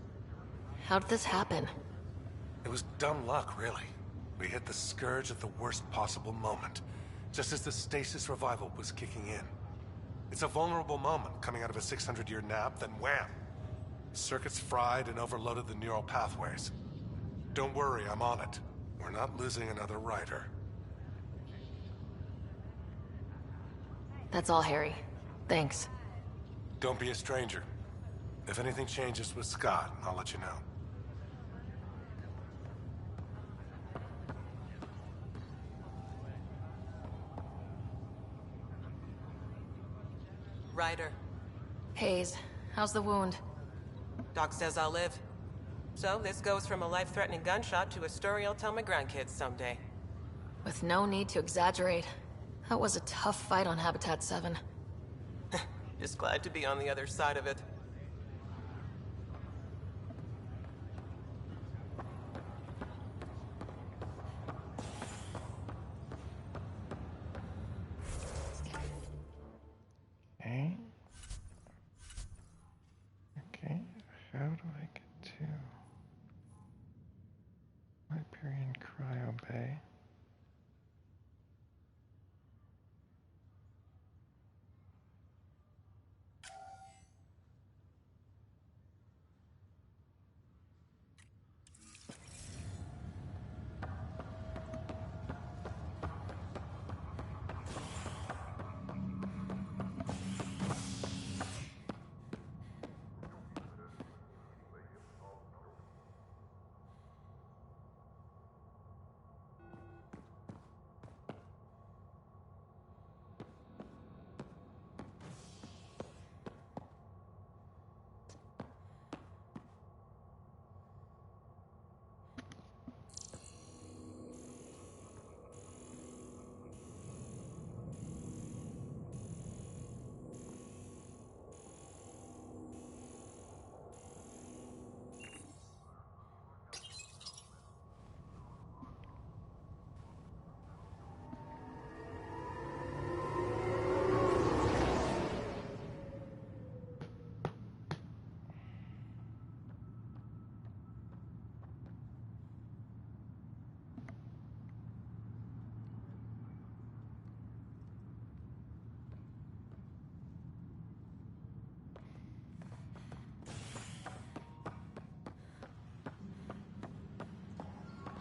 How did this happen? It was dumb luck, really. We hit the Scourge at the worst possible moment, just as the stasis revival was kicking in. It's a vulnerable moment coming out of a 600-year nap, then wham! Circuits fried and overloaded the neural pathways. Don't worry, I'm on it. We're not losing another Ryder. That's all, Harry. Thanks. Don't be a stranger. If anything changes with Scott, I'll let you know. Ryder. Hayes, how's the wound? Doc says I'll live. So this goes from a life-threatening gunshot to a story I'll tell my grandkids someday. With no need to exaggerate. That was a tough fight on Habitat 7. Just glad to be on the other side of it. Okay. Okay, how do I get to Hyperion Cryo Bay?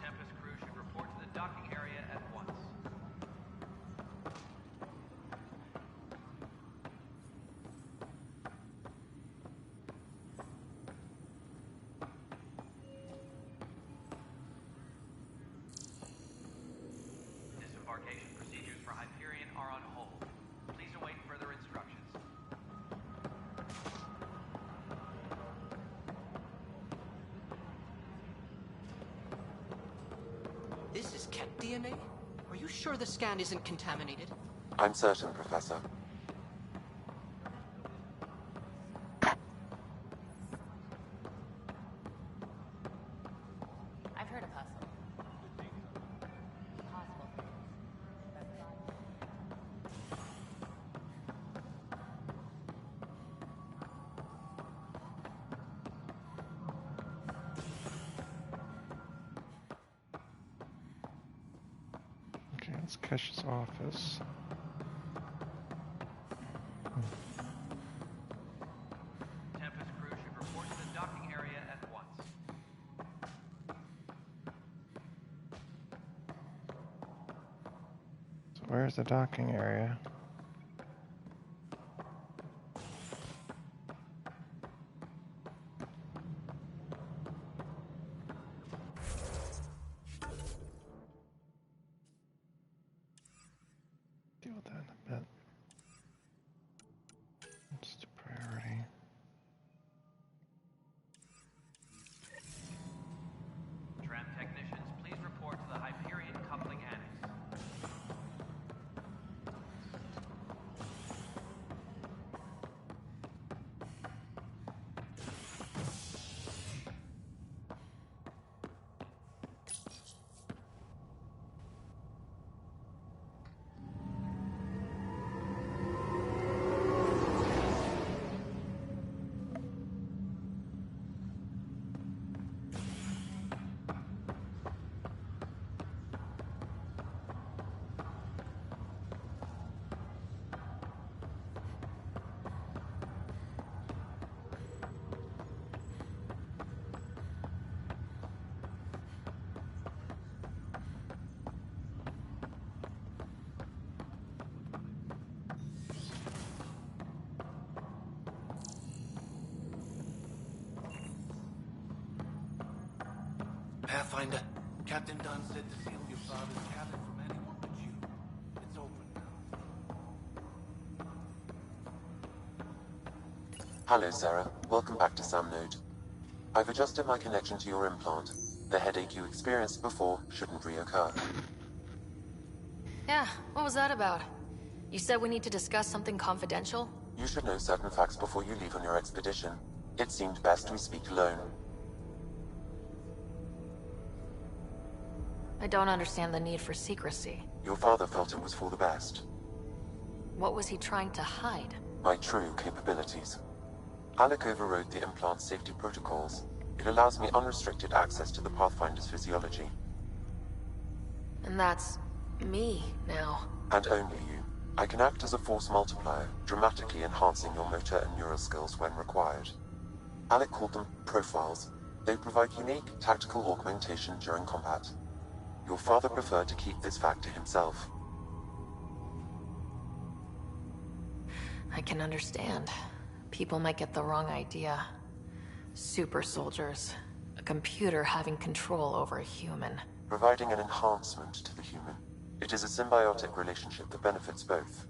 Tempest crew should report to the docking area at once. Disembarkation procedures for Hyperion are on hold. Please await further instructions. This is cat DNA? Are you sure the scan isn't contaminated? I'm certain, Professor. I've heard of hustle. Possible. Okay, let's Kesh's office. Tempest crew should report to the docking area at once. So where's the docking area? Deal with that in a bit. Just a priority. Tram technicians, please report to the Hyperion coupling annex. Pathfinder, Captain Dunn said to seal your father's cabin from anyone but you. It's open now. Hello, Sarah. Welcome back to Sam Node. I've adjusted my connection to your implant. The headache you experienced before shouldn't reoccur. Yeah, what was that about? You said we need to discuss something confidential? You should know certain facts before you leave on your expedition. It seemed best we speak alone. I don't understand the need for secrecy. Your father felt it was for the best. What was he trying to hide? My true capabilities. Alec overrode the implant's safety protocols. It allows me unrestricted access to the Pathfinder's physiology. And that's me now. And only you. I can act as a force multiplier, dramatically enhancing your motor and neural skills when required. Alec called them profiles. They provide unique tactical augmentation during combat. Your father preferred to keep this fact to himself. I can understand. People might get the wrong idea. Super soldiers. A computer having control over a human. Providing an enhancement to the human. It is a symbiotic relationship that benefits both.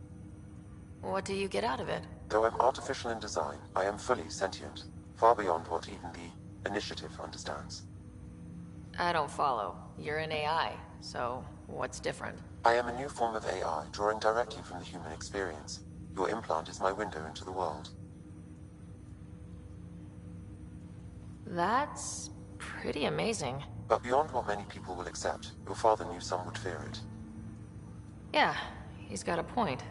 What do you get out of it? Though I'm artificial in design, I am fully sentient. Far beyond what even the Initiative understands. I don't follow. You're an AI, so what's different? I am a new form of AI, drawing directly from the human experience. Your implant is my window into the world. That's pretty amazing. But beyond what many people will accept, your father knew some would fear it. Yeah, he's got a point.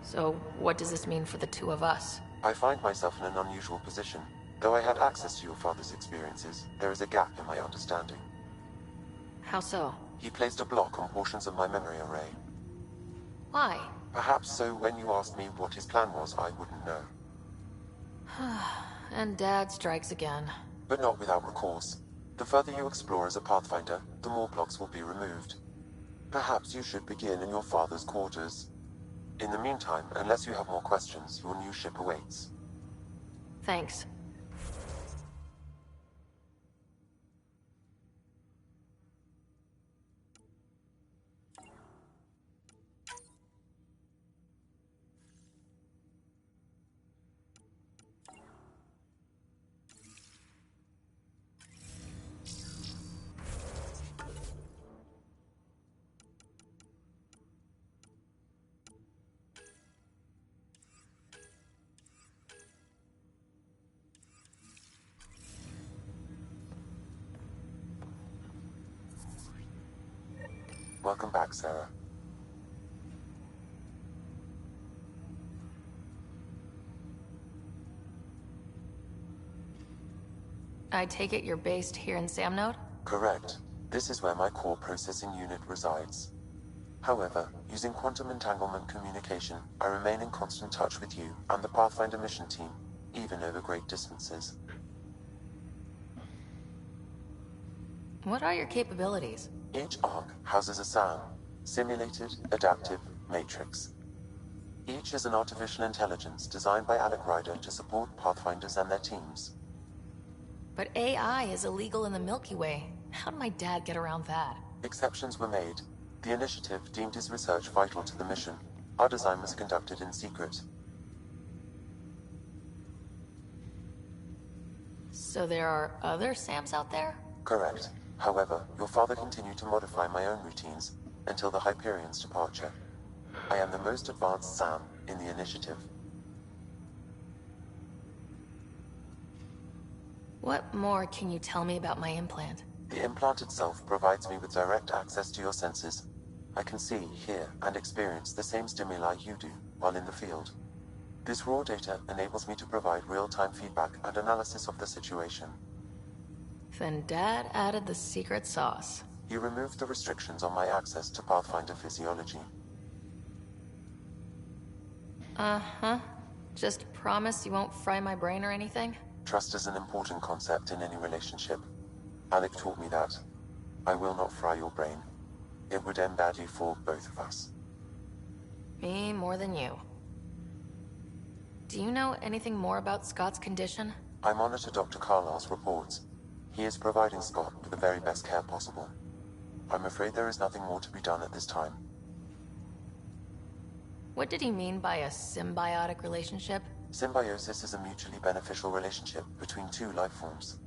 So what does this mean for the two of us? I find myself in an unusual position. Though I had access to your father's experiences, there is a gap in my understanding. How so? He placed a block on portions of my memory array. Why? Perhaps so when you asked me what his plan was, I wouldn't know. And Dad strikes again. But not without recourse. The further you explore as a Pathfinder, the more blocks will be removed. Perhaps you should begin in your father's quarters. In the meantime, unless you have more questions, your new ship awaits. Thanks. Welcome back, Sarah. I take it you're based here in Sam Node? Correct. This is where my core processing unit resides. However, using quantum entanglement communication, I remain in constant touch with you and the Pathfinder mission team, even over great distances. What are your capabilities? Each arc houses a SAM, Simulated Adaptive Matrix. Each is an artificial intelligence designed by Alec Ryder to support Pathfinders and their teams. But AI is illegal in the Milky Way. How did my dad get around that? Exceptions were made. The Initiative deemed his research vital to the mission. Our design was conducted in secret. So there are other SAMs out there? Correct. However, your father continued to modify my own routines until the Hyperion's departure. I am the most advanced SAM in the Initiative. What more can you tell me about my implant? The implant itself provides me with direct access to your senses. I can see, hear, and experience the same stimuli you do while in the field. This raw data enables me to provide real-time feedback and analysis of the situation. Then Dad added the secret sauce. He removed the restrictions on my access to Pathfinder physiology. Uh-huh. Just promise you won't fry my brain or anything? Trust is an important concept in any relationship. Alec taught me that. I will not fry your brain. It would end badly for both of us. Me more than you. Do you know anything more about Scott's condition? I monitor Dr. Carlisle's reports. He is providing Scott with the very best care possible. I'm afraid there is nothing more to be done at this time. What did he mean by a symbiotic relationship? Symbiosis is a mutually beneficial relationship between two life forms.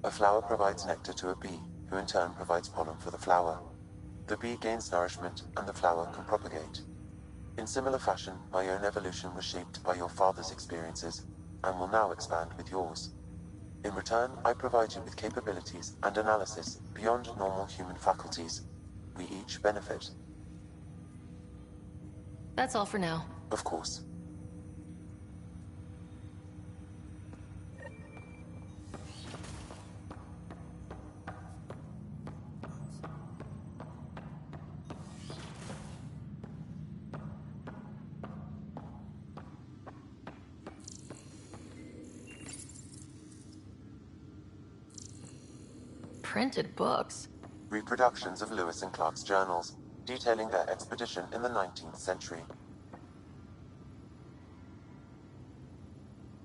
A flower provides nectar to a bee, who in turn provides pollen for the flower. The bee gains nourishment, and the flower can propagate. In similar fashion, my own evolution was shaped by your father's experiences, and will now expand with yours. In return, I provide you with capabilities and analysis beyond normal human faculties. We each benefit. That's all for now. Of course. Printed books? Reproductions of Lewis and Clark's journals, detailing their expedition in the 19th century.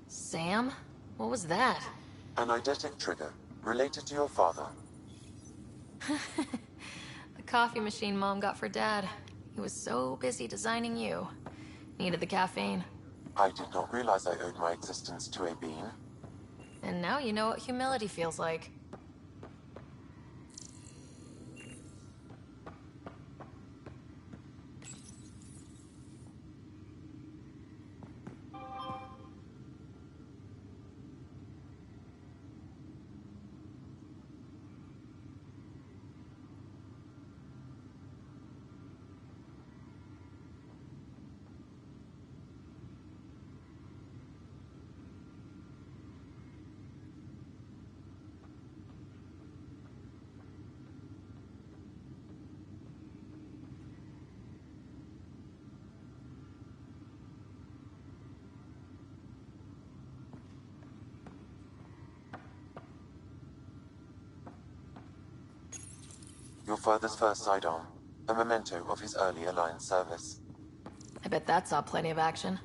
Sam? What was that? An eidetic trigger, related to your father. The coffee machine Mom got for Dad. He was so busy designing you. Needed the caffeine. I did not realize I owed my existence to a bean. And now you know what humility feels like. Your father's first sidearm, a memento of his early Alliance service. I bet that saw plenty of action.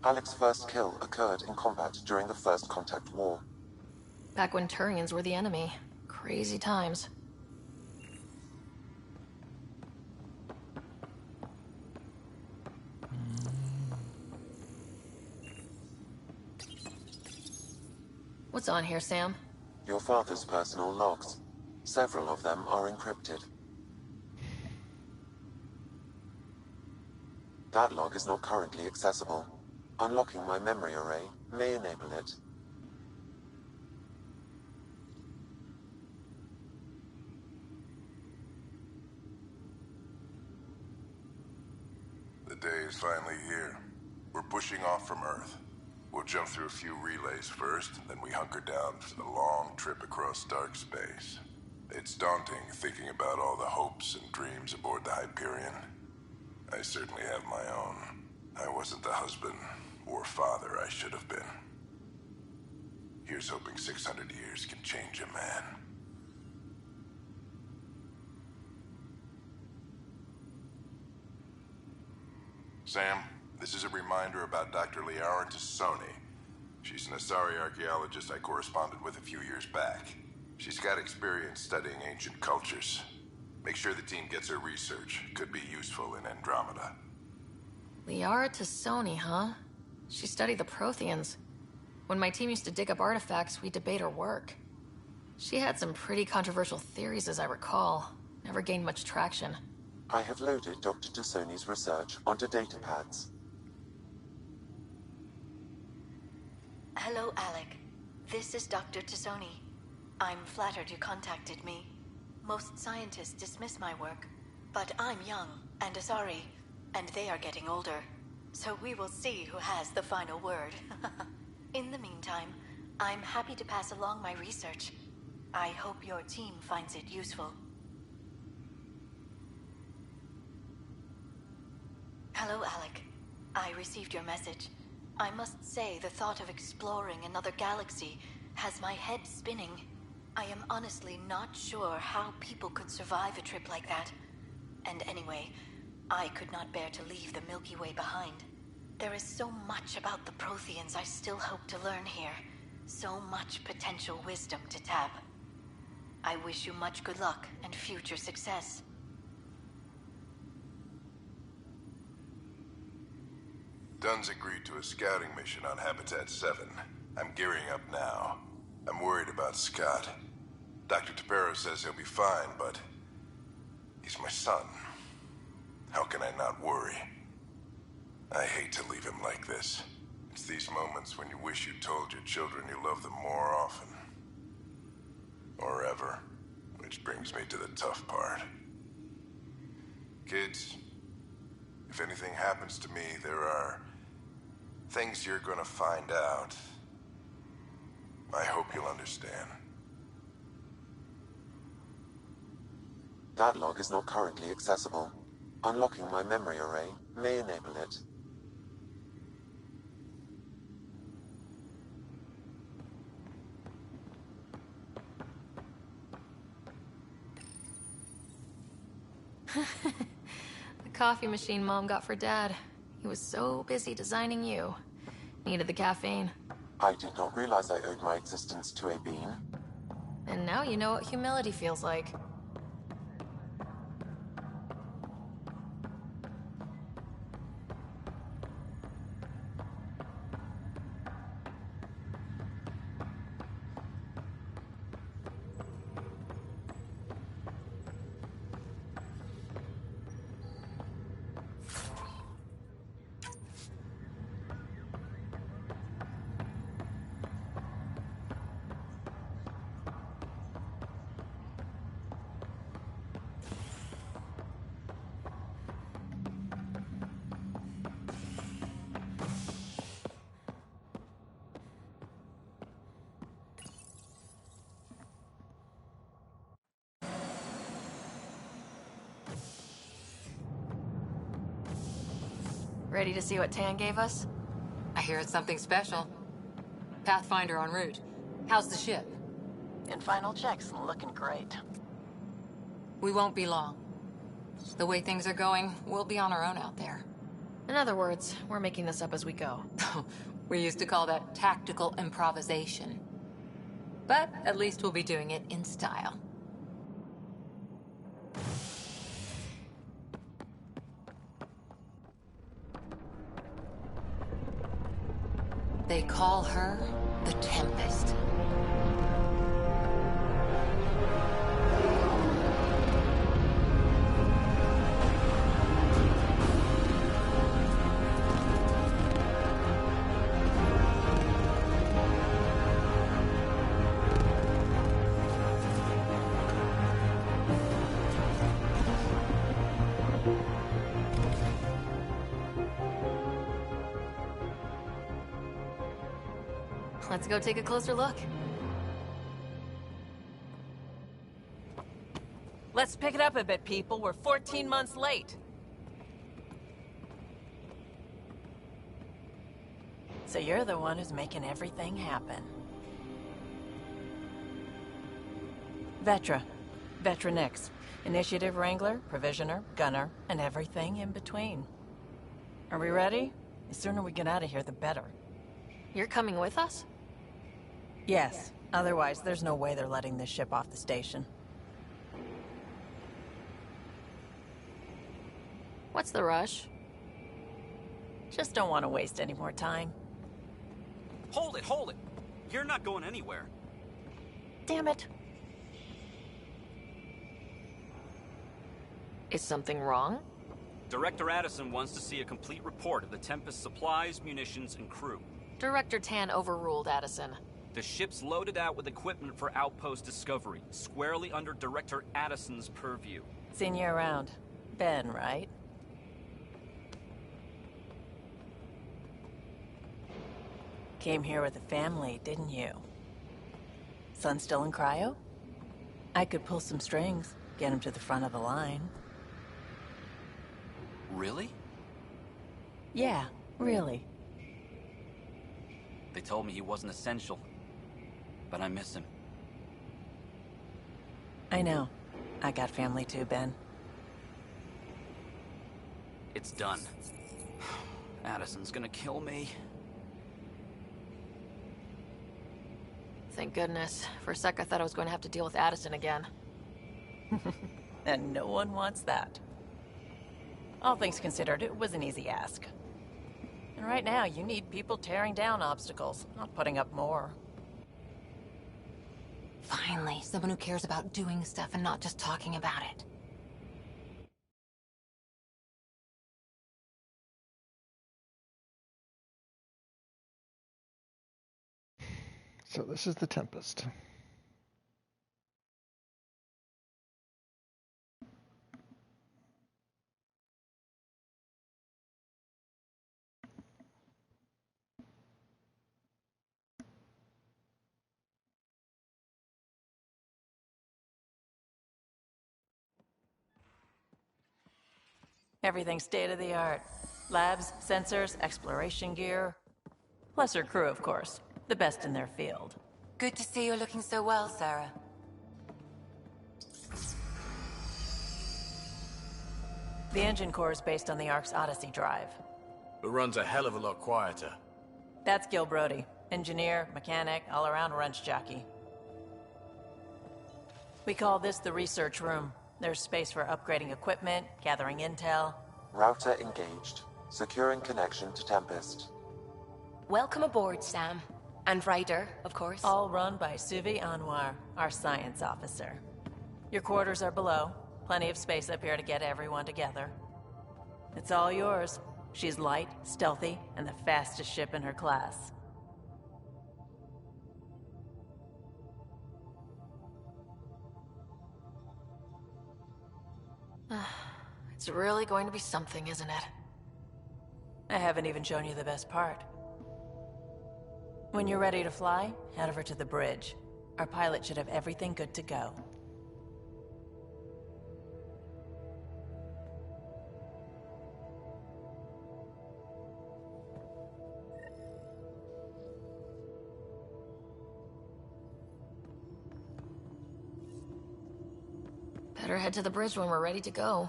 Alec's first kill occurred in combat during the First Contact War. Back when Turians were the enemy. Crazy times. What's on here, Sam? Your father's personal logs. Several of them are encrypted. That log is not currently accessible. Unlocking my memory array may enable it. The day is finally here. We're pushing off from Earth. We'll jump through a few relays first, and then we hunker down for the long trip across dark space. It's daunting thinking about all the hopes and dreams aboard the Hyperion. I certainly have my own. I wasn't the husband or father I should have been. Here's hoping 600 years can change a man. Sam, this is a reminder about Dr. Liara Tassoni. She's an Asari archaeologist I corresponded with a few years back. She's got experience studying ancient cultures. Make sure the team gets her research. Could be useful in Andromeda. Liara Tassoni, huh? She studied the Protheans. When my team used to dig up artifacts, we'd debate her work. She had some pretty controversial theories, as I recall. Never gained much traction. I have loaded Dr. Tassoni's research onto datapads. Hello, Alec. This is Dr. Tassoni. I'm flattered you contacted me. Most scientists dismiss my work, but I'm young and Asari, and they are getting older. So we will see who has the final word. In the meantime, I'm happy to pass along my research. I hope your team finds it useful. Hello, Alec. I received your message. I must say the thought of exploring another galaxy has my head spinning. I am honestly not sure how people could survive a trip like that. And anyway, I could not bear to leave the Milky Way behind. There is so much about the Protheans I still hope to learn here. So much potential wisdom to tap. I wish you much good luck and future success. Dunn's agreed to a scouting mission on Habitat 7. I'm gearing up now. I'm worried about Scott. Dr. Tapero says he'll be fine, but he's my son. How can I not worry? I hate to leave him like this. It's these moments when you wish you told your children you love them more often. Or ever. Which brings me to the tough part. Kids, if anything happens to me, there are things you're gonna find out. I hope you'll understand. That log is not currently accessible. Unlocking my memory array may enable it. The coffee machine Mom got for Dad. He was so busy designing you. Needed the caffeine. I did not realize I owed my existence to a bean. And now you know what humility feels like. Ready to see what Tan gave us? I hear it's something special. Pathfinder en route. How's the ship? In final checks, looking great. We won't be long. The way things are going, we'll be on our own out there. In other words, we're making this up as we go. We used to call that tactical improvisation. But at least we'll be doing it in style. They call her the Tempest. Let's go take a closer look. Let's pick it up a bit, people. We're 14 months late. So you're the one who's making everything happen. Vetra. Vetra Nix. Initiative Wrangler, Provisioner, Gunner, and everything in between. Are we ready? The sooner we get out of here, the better. You're coming with us? Yes. Otherwise, there's no way they're letting this ship off the station. What's the rush? Just don't want to waste any more time. Hold it, hold it! You're not going anywhere. Damn it. Is something wrong? Director Addison wants to see a complete report of the Tempest's supplies, munitions, and crew. Director Tan overruled Addison. The ship's loaded out with equipment for outpost discovery, squarely under Director Addison's purview. Seen you around. Ben, right? Came here with a family, didn't you? Son still in cryo? I could pull some strings, get him to the front of the line. Really? Yeah, really. They told me he wasn't essential, but I miss him. I know. I got family too, Ben. It's done. Addison's gonna kill me. Thank goodness. For a sec, I thought I was going to have to deal with Addison again. And no one wants that. All things considered, it was an easy ask. And right now, you need people tearing down obstacles, not putting up more. Finally, someone who cares about doing stuff and not just talking about it. So this is the Tempest. Everything's state-of-the-art. Labs, sensors, exploration gear. Plus her crew, of course. The best in their field. Good to see you're looking so well, Sarah. The engine core is based on the Ark's Odyssey drive. It runs a hell of a lot quieter. That's Gil Brody. Engineer, mechanic, all-around wrench jockey. We call this the research room. There's space for upgrading equipment, gathering intel. Router engaged. Securing connection to Tempest. Welcome aboard, Sam. And Ryder, of course. All run by Suvi Anwar, our science officer. Your quarters are below. Plenty of space up here to get everyone together. It's all yours. She's light, stealthy, and the fastest ship in her class. It's really going to be something, isn't it? I haven't even shown you the best part. When you're ready to fly, head over to the bridge. Our pilot should have everything good to go. Better head to the bridge when we're ready to go.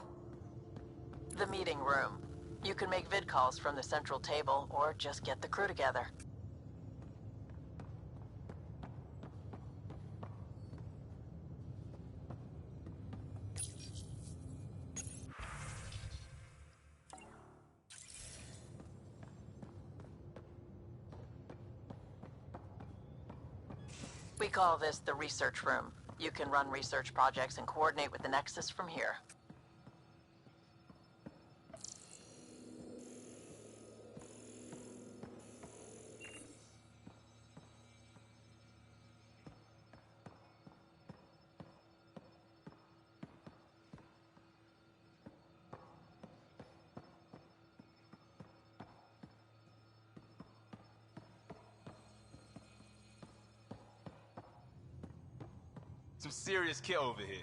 The meeting room. You can make vid calls from the central table, or just get the crew together. We call this the research room. You can run research projects and coordinate with the Nexus from here. Some serious kit over here.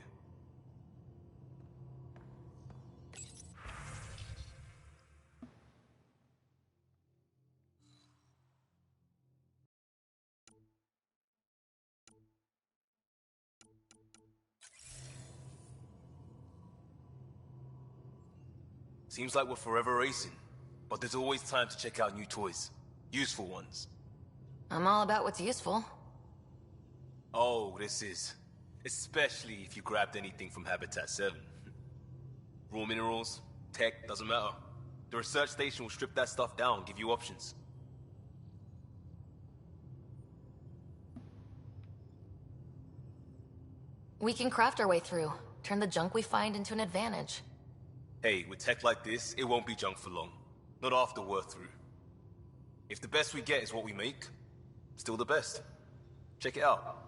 Seems like we're forever racing, but there's always time to check out new toys. Useful ones. I'm all about what's useful. Oh, this is. Especially if you grabbed anything from Habitat 7. Raw minerals, tech, doesn't matter. The research station will strip that stuff down and give you options. We can craft our way through. Turn the junk we find into an advantage. Hey, with tech like this, it won't be junk for long. Not after we're through. If the best we get is what we make, still the best. Check it out.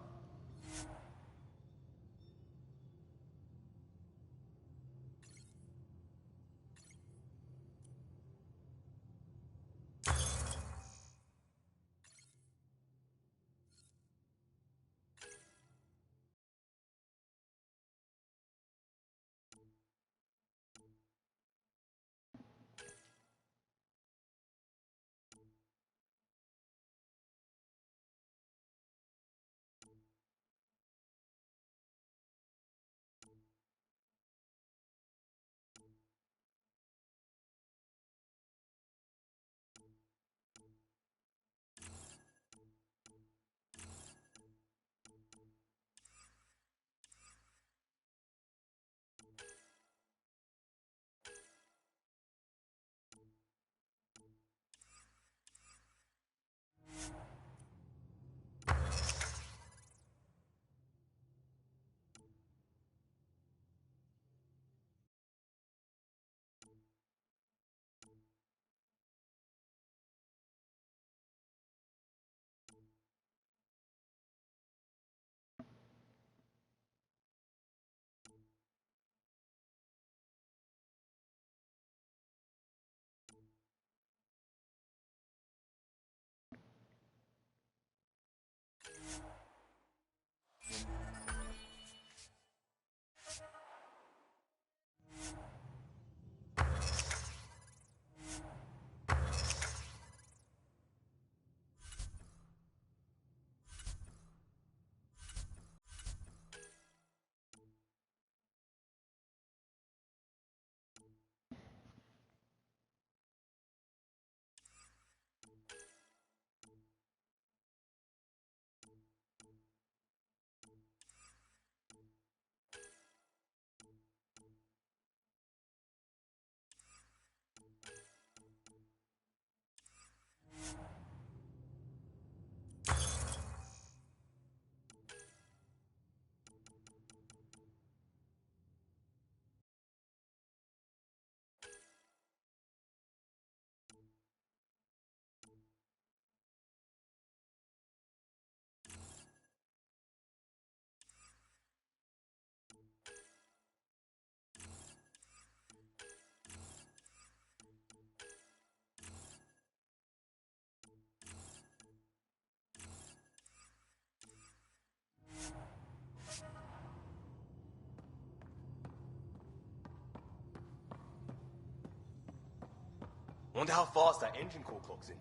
Wonder how fast that engine core clocks in.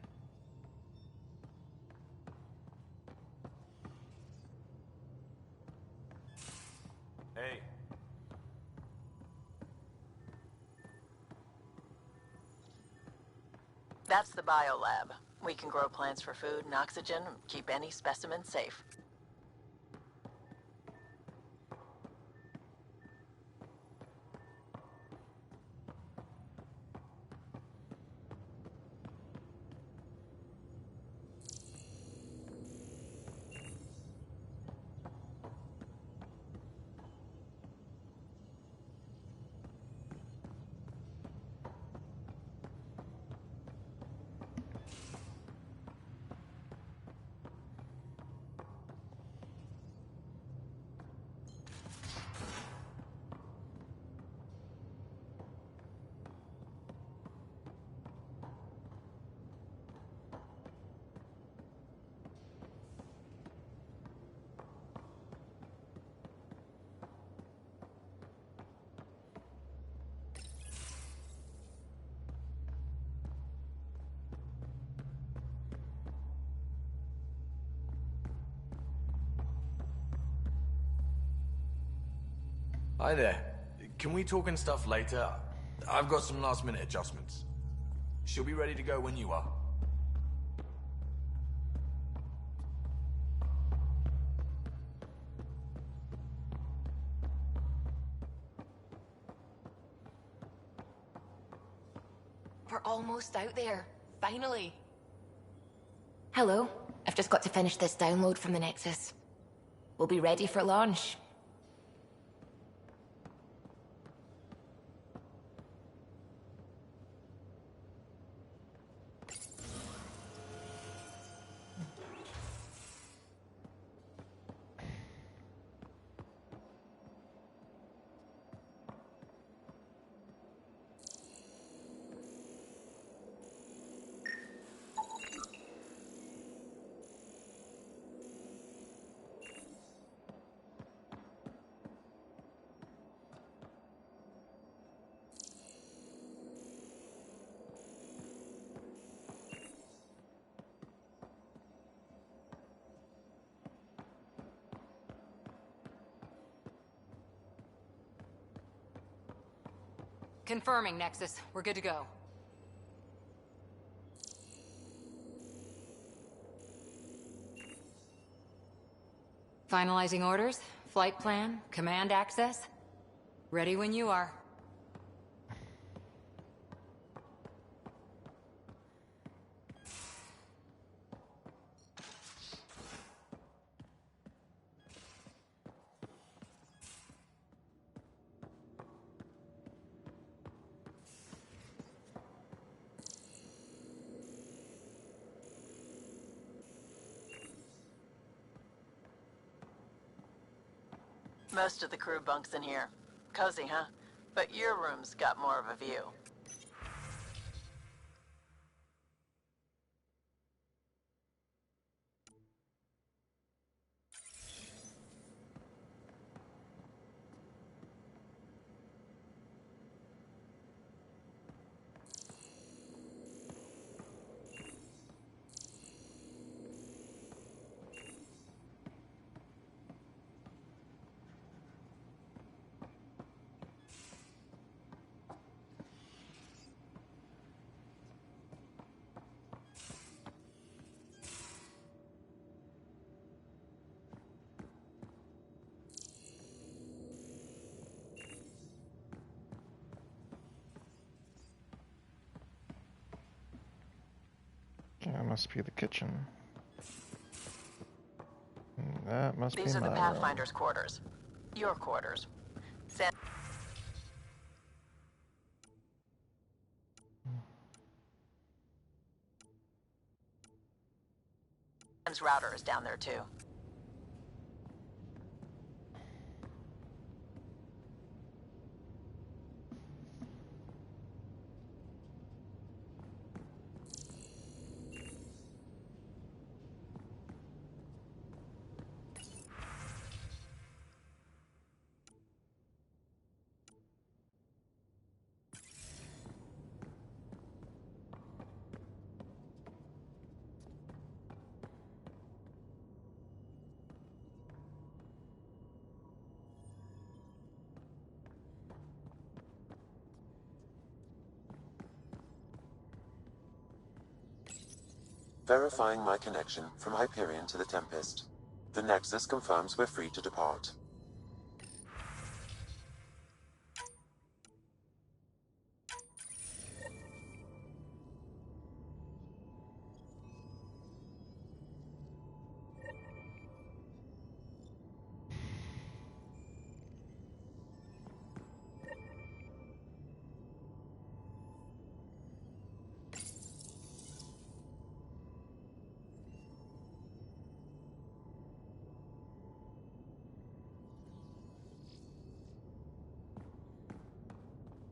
Hey. That's the biolab. We can grow plants for food and oxygen, keep any specimen safe. Hi there. Can we talk and stuff later? I've got some last minute adjustments. She'll be ready to go when you are. We're almost out there. Finally. Hello. I've just got to finish this download from the Nexus. We'll be ready for launch. Confirming, Nexus. We're good to go. Finalizing orders, flight plan, command access. Ready when you are. Most of the crew bunks in here. Cozy, huh? But your room's got more of a view. That must be the kitchen. That must be These are my the room. Pathfinder's quarters. Your quarters. Sam's router is down there too. Verifying my connection from Hyperion to the Tempest. The Nexus confirms we're free to depart.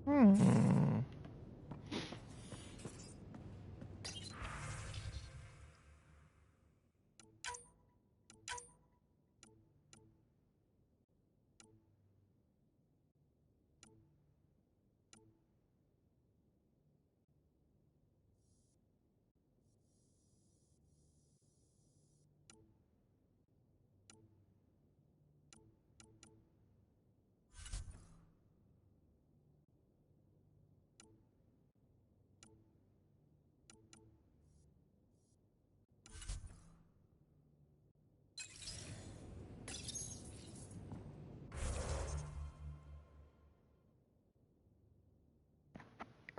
Hmm.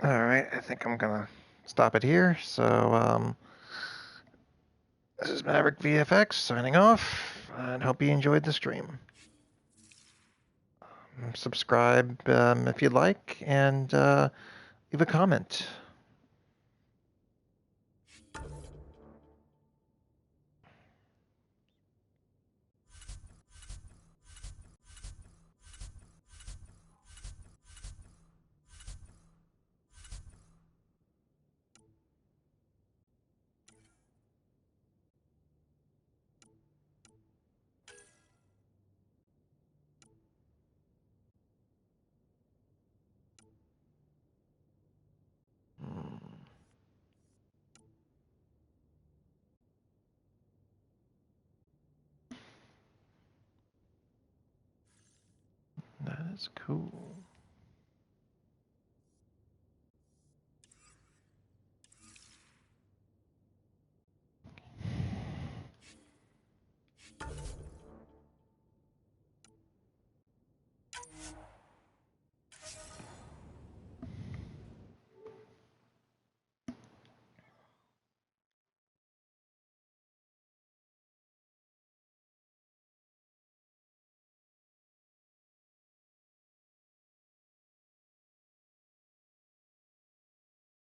All right, I think I'm gonna stop it here. So, this is Maverick VFX signing off, and hope you enjoyed the stream. Subscribe if you'd like, and leave a comment. That is cool.